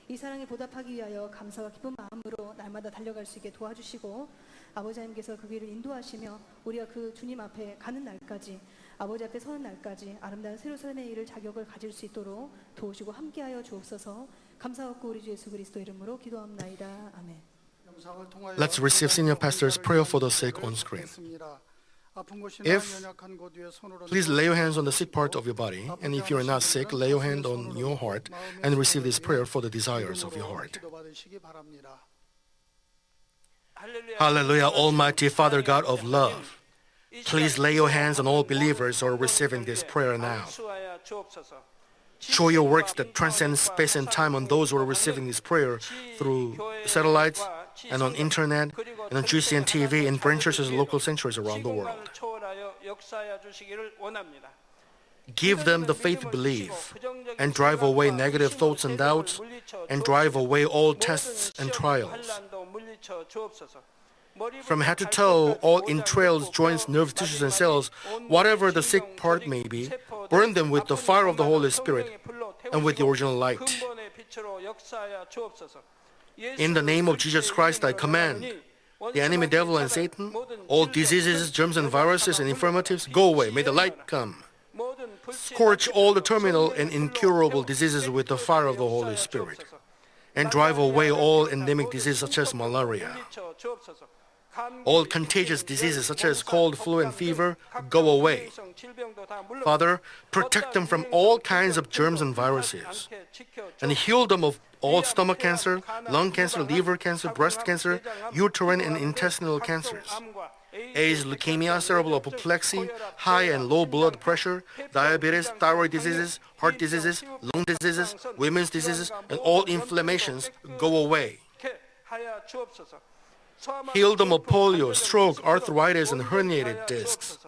이 사랑에 보답하기 위하여 감사와 기쁜 마음으로 날마다 달려갈 수 있게 도와주시고 아버지 하나님께서 그 길을 인도하시며 우리가 그 주님 앞에 가는 날까지 아버지 앞에 서는 날까지 아름다운 새 예루살렘의 일을 자격을 가질 수 있도록 도우시고 함께하여 주옵소서. 감사하고 우리 주 예수 그리스도 이름으로 기도합나이다. 아멘. Let's receive Senior Pastor's prayer for the sick on screen. If, please lay your hands on the sick part of your body, and if you are not sick, lay your hand on your heart and receive this prayer for the desires of your heart. Hallelujah, Almighty Father God of love. Please lay your hands on all believers who are receiving this prayer now. Show your works that transcend space and time on those who are receiving this prayer through satellites and on internet and on GCN TV and branch churches and local sanctuaries around the world. Give them the faith to believe and drive away negative thoughts and doubts and drive away all tests and trials. From head to toe, all entrails, joints, nerves, tissues, and cells, whatever the sick part may be, burn them with the fire of the Holy Spirit and with the original light. In the name of Jesus Christ, I command the enemy devil and Satan, all diseases, germs, and viruses and infirmities, go away. May the light come. Scorch all the terminal and incurable diseases with the fire of the Holy Spirit, and drive away all endemic diseases such as malaria. All contagious diseases such as cold, flu, and fever, go away. Father, protect them from all kinds of germs and viruses, and heal them of all stomach cancer, lung cancer, liver cancer, breast cancer, uterine and intestinal cancers, AIDS, leukemia, cerebral apoplexy, high and low blood pressure, diabetes, thyroid diseases, heart diseases, lung diseases, women's diseases, and all inflammations go away. Heal them of polio, stroke, arthritis, and herniated discs.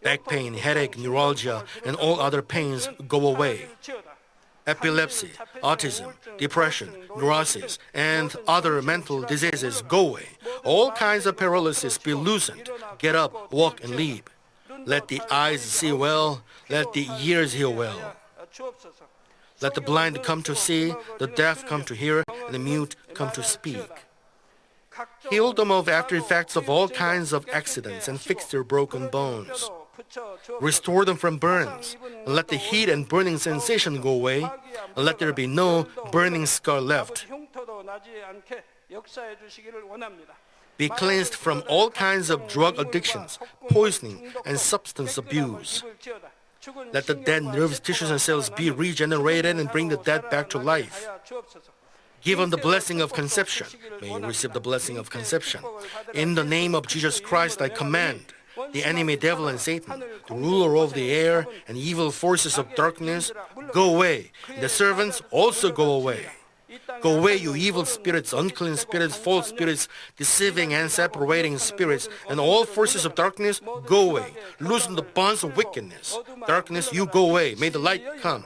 Back pain, headache, neuralgia, and all other pains go away. epilepsy, autism, depression, neurosis, and other mental diseases go away. All kinds of paralysis be loosened. Get up, walk, and leap. Let the eyes see well. Let the ears hear well. Let the blind come to see, the deaf come to hear, and the mute come to speak. Heal them of after effects of all kinds of accidents and fix their broken bones. Restore them from burns, and let the heat and burning sensation go away, and let there be no burning scar left. Be cleansed from all kinds of drug addictions, poisoning, and substance abuse. Let the dead nerves, tissues, and cells be regenerated and bring the dead back to life. Give them the blessing of conception. May you receive the blessing of conception. In the name of Jesus Christ, I command the enemy devil and Satan, the ruler of the air and evil forces of darkness, go away. The servants also go away. Go away, you evil spirits, unclean spirits, false spirits, deceiving and separating spirits, and all forces of darkness, go away. Loosen the bonds of wickedness. Darkness, you go away. May the light come.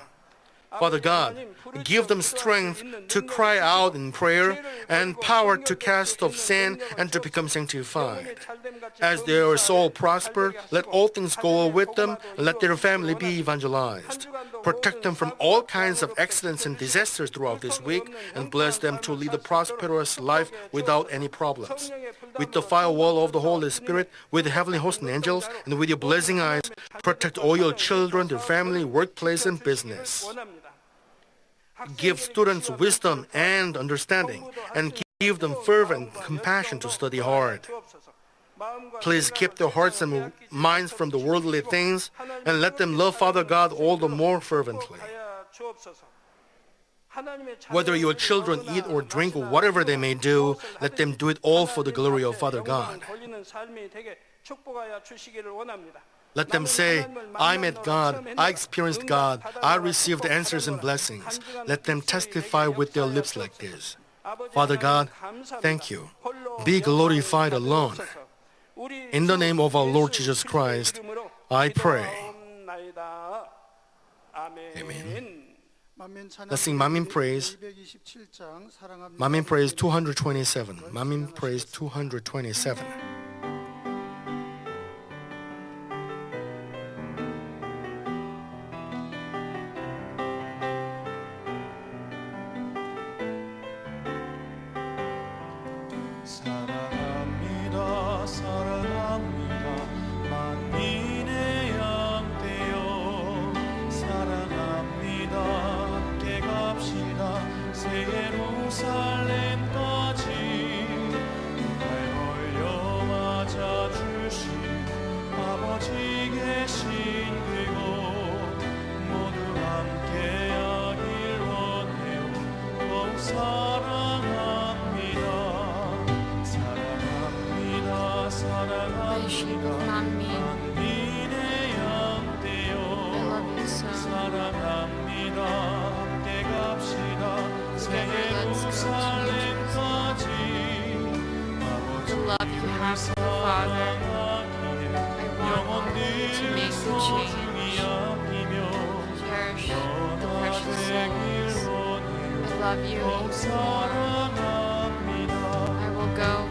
Father God, give them strength to cry out in prayer and power to cast off sin and to become sanctified. As their soul prosper, let all things go well with them and let their family be evangelized. Protect them from all kinds of accidents and disasters throughout this week and bless them to lead a prosperous life without any problems. With the firewall of the Holy Spirit, with the heavenly host and angels, and with your blessing eyes, protect all your children, their family, workplace, and business. Give students wisdom and understanding, and give them fervor and compassion to study hard. Please keep their hearts and minds from the worldly things, and let them love Father God all the more fervently. Whether your children eat or drink or whatever they may do, let them do it all for the glory of Father God. Let them say, I met God, I experienced God, I received answers and blessings. Let them testify with their lips like this. Father God, thank you. Be glorified alone. In the name of our Lord Jesus Christ, I pray. Amen. Let's sing Mamin Praise. Mamin Praise 227. Mamin Praise 227. 사랑합니다 사랑합니다 만민의 양떼여 사랑합니다 함께 갑시다 새 예루살렘까지 날 벌려 맞아주신 아버지 계신 그곳 모두 함께하길 원해요 더욱 사랑합니다 만민의 양떼여 사랑합니다 함께 갑시다 새 예루살렘까지 아버지를 사랑하기에 영원히 소중히 아끼며 변화되길 원해요 더욱 사랑합니다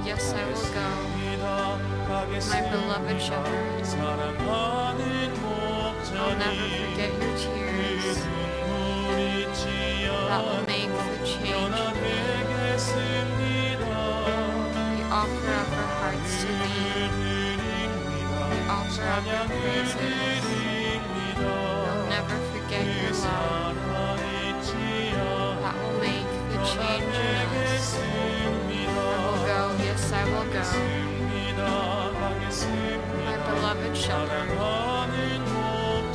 Yes, I will go. My beloved shepherd, I'll never forget your tears. That will make the change. We offer up our hearts to thee. We offer up our praises. We'll never forget your love. That will make the change in us. Yes, I will go. My beloved shepherd,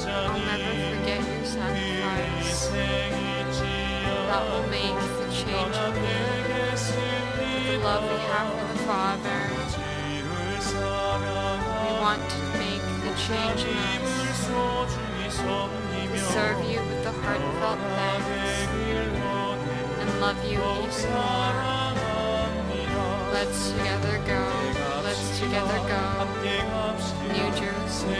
I'll never forget your sacrifice. That will make the change in me. The love we have for the Father, we want to make the change in us. To serve you with the heartfelt thanks and love you even more. Let's together go, let's together go. New Jerusalem,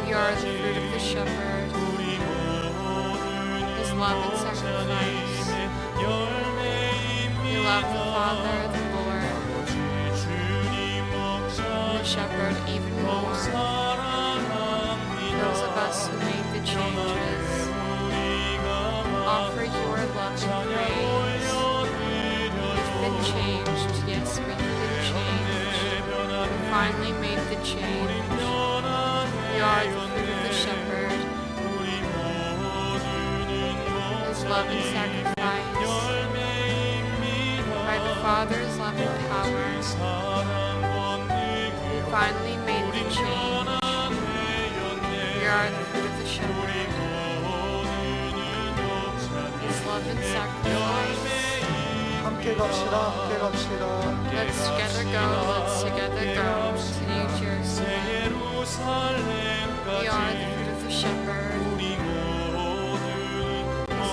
we are the fruit of the shepherd. love and sacrifice. We love the Father, the Lord, and the Shepherd even more. Those of us who made the changes, offer your love and praise. We've been changed, yes, we've been changed. We finally made the change. We are the fruit of the Shepherd, His love and sacrifice. By the Father's love and power, we finally made the change. We are the fruit of the Shepherd, His love and sacrifice. 함께 갑시다. 함께 갑시다. Let's together go, let's together go to New Jerusalem. We are the fruit of the Shepherd, His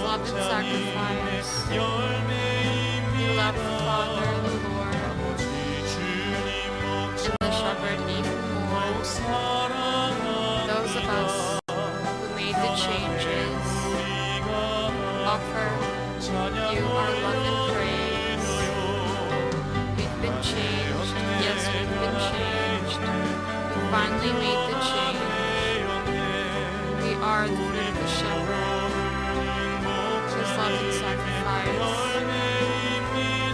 love and sacrifice. We love the Father, the Lord, and the Shepherd even more. Those of us who made the changes, offer you our love and praise. We've been changed, yes, we've been changed. We finally made the change. We are the fruit of the Shepherd, His love and sacrifice.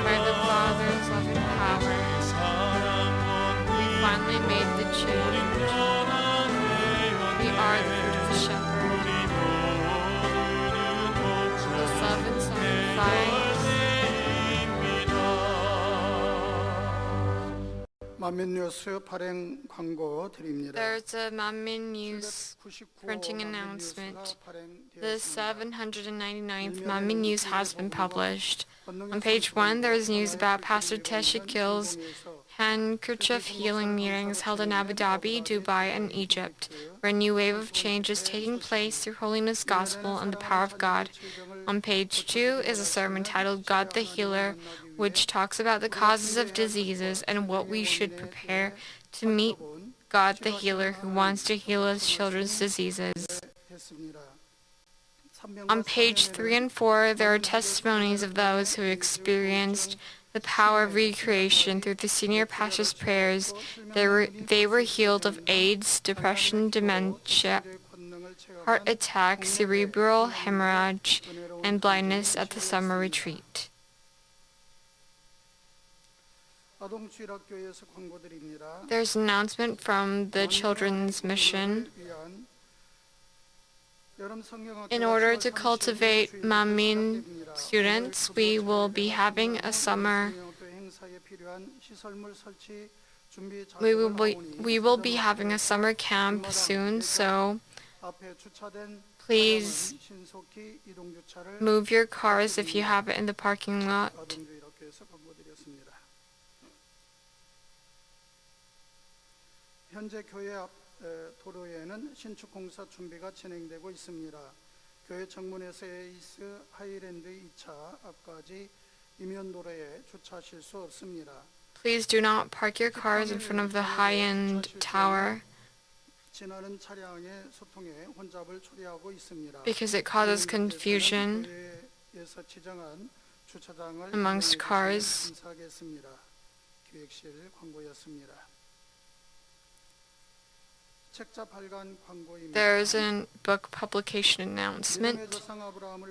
By the Father's love and power, we finally made the change. We are the fruit of the Shepherd, His love and sacrifice. 만민뉴스 발행 광고 드립니다. There's a Manmin News printing announcement. The 799th Manmin News has been published. On page 1, there is news about Pastor Teshikil's handkerchief healing meetings held in Abu Dhabi, Dubai, and Egypt, where a new wave of change is taking place through holiness, gospel, and the power of God. On page 2 is a sermon titled God the Healer, which talks about the causes of diseases and what we should prepare to meet God the Healer who wants to heal us children's diseases. On page 3 and 4, there are testimonies of those who experienced the power of recreation through the senior pastor's prayers. They were healed of AIDS, depression, dementia, heart attack, cerebral hemorrhage, and blindness at the summer retreat. There's an announcement from the Children's Mission. In order to cultivate Manmin students, we will be having a summer. We will be having a summer camp soon, so please move your cars if you have it in the parking lot. 현재 교회 앞 도로에는 신축 공사 준비가 진행되고 있습니다. 교회 정문에서 에이스 하이랜드 2차 앞까지 이면도로에 주차하실 수 없습니다. Please do not park your cars in front of the high-end tower 지나는 차량의 소통에 혼잡을 초래하고 있습니다. because it causes confusion 교회에서 지정한 주차장을 amongst cars. 감사하겠습니다. 기획실 광고였습니다. There's a book publication announcement.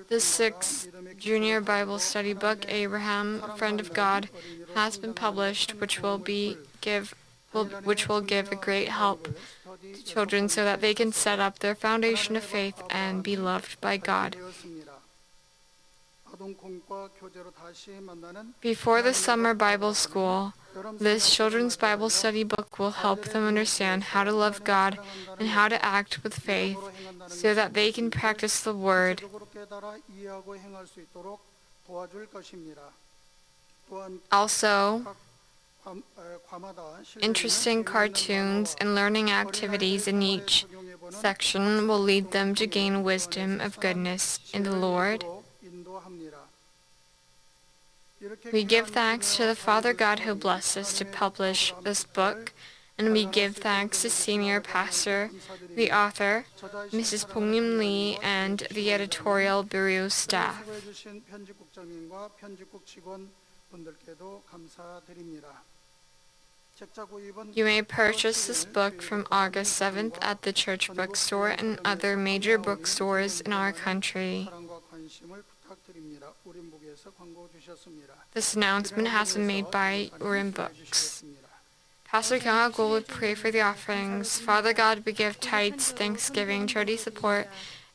The 6th Junior Bible Study book, Abraham, Friend of God, has been published, which will give a great help to children so that they can set up their foundation of faith and be loved by God. Before the summer Bible school, this children's Bible study book will help them understand how to love God and how to act with faith so that they can practice the Word. Also, interesting cartoons and learning activities in each section will lead them to gain wisdom of goodness in the Lord. We give thanks to the Father God who blessed us to publish this book And we give thanks to Senior Pastor, the author, Mrs. Bong-Lim Lee, and the editorial bureau staff. 수고해주신 편집국장님과 편집국 직원분들께도 감사드립니다. 책자 구입은 You may purchase this book from August 7th at the church bookstore and other major bookstores in our country. 사랑과 관심을 부탁드립니다. 우림북에서 광고 주셨습니다. This announcement has been made by Urim Books. Pastor Kyung-ha would pray for the offerings. Father God, we give tithes, thanksgiving, charity support,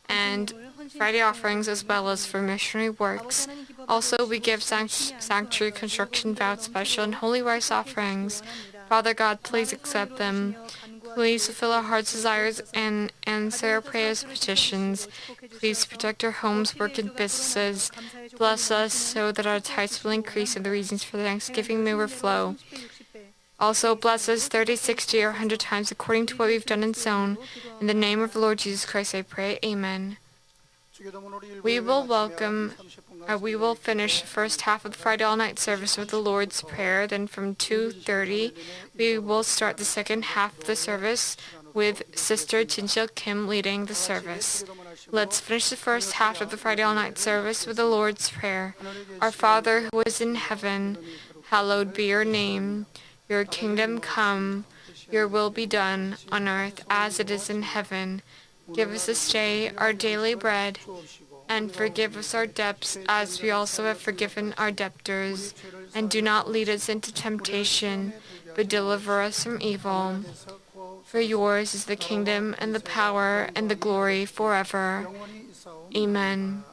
and Friday offerings as well as for missionary works. Also, we give sanctuary construction vows, special and holy rice offerings. Father God, please accept them. Please fulfill our heart's desires and answer our prayers and petitions. Please protect our homes, work, and businesses. Bless us so that our tithes will increase and the reasons for thanksgiving may overflow. Also, bless us 30, 60, or 100 times according to what we've done and sown. In the name of the Lord Jesus Christ, I pray. Amen. We will finish the first half of the Friday all-night service with the Lord's Prayer. Then from 2:30, we will start the second half of the service with Sister Jinseok Kim leading the service. Let's finish the first half of the Friday all-night service with the Lord's Prayer. Our Father who is in heaven, hallowed be your name. Your kingdom come, your will be done on earth as it is in heaven. Give us this day our daily bread, and forgive us our debts as we also have forgiven our debtors. And do not lead us into temptation, but deliver us from evil. For yours is the kingdom and the power and the glory forever. Amen.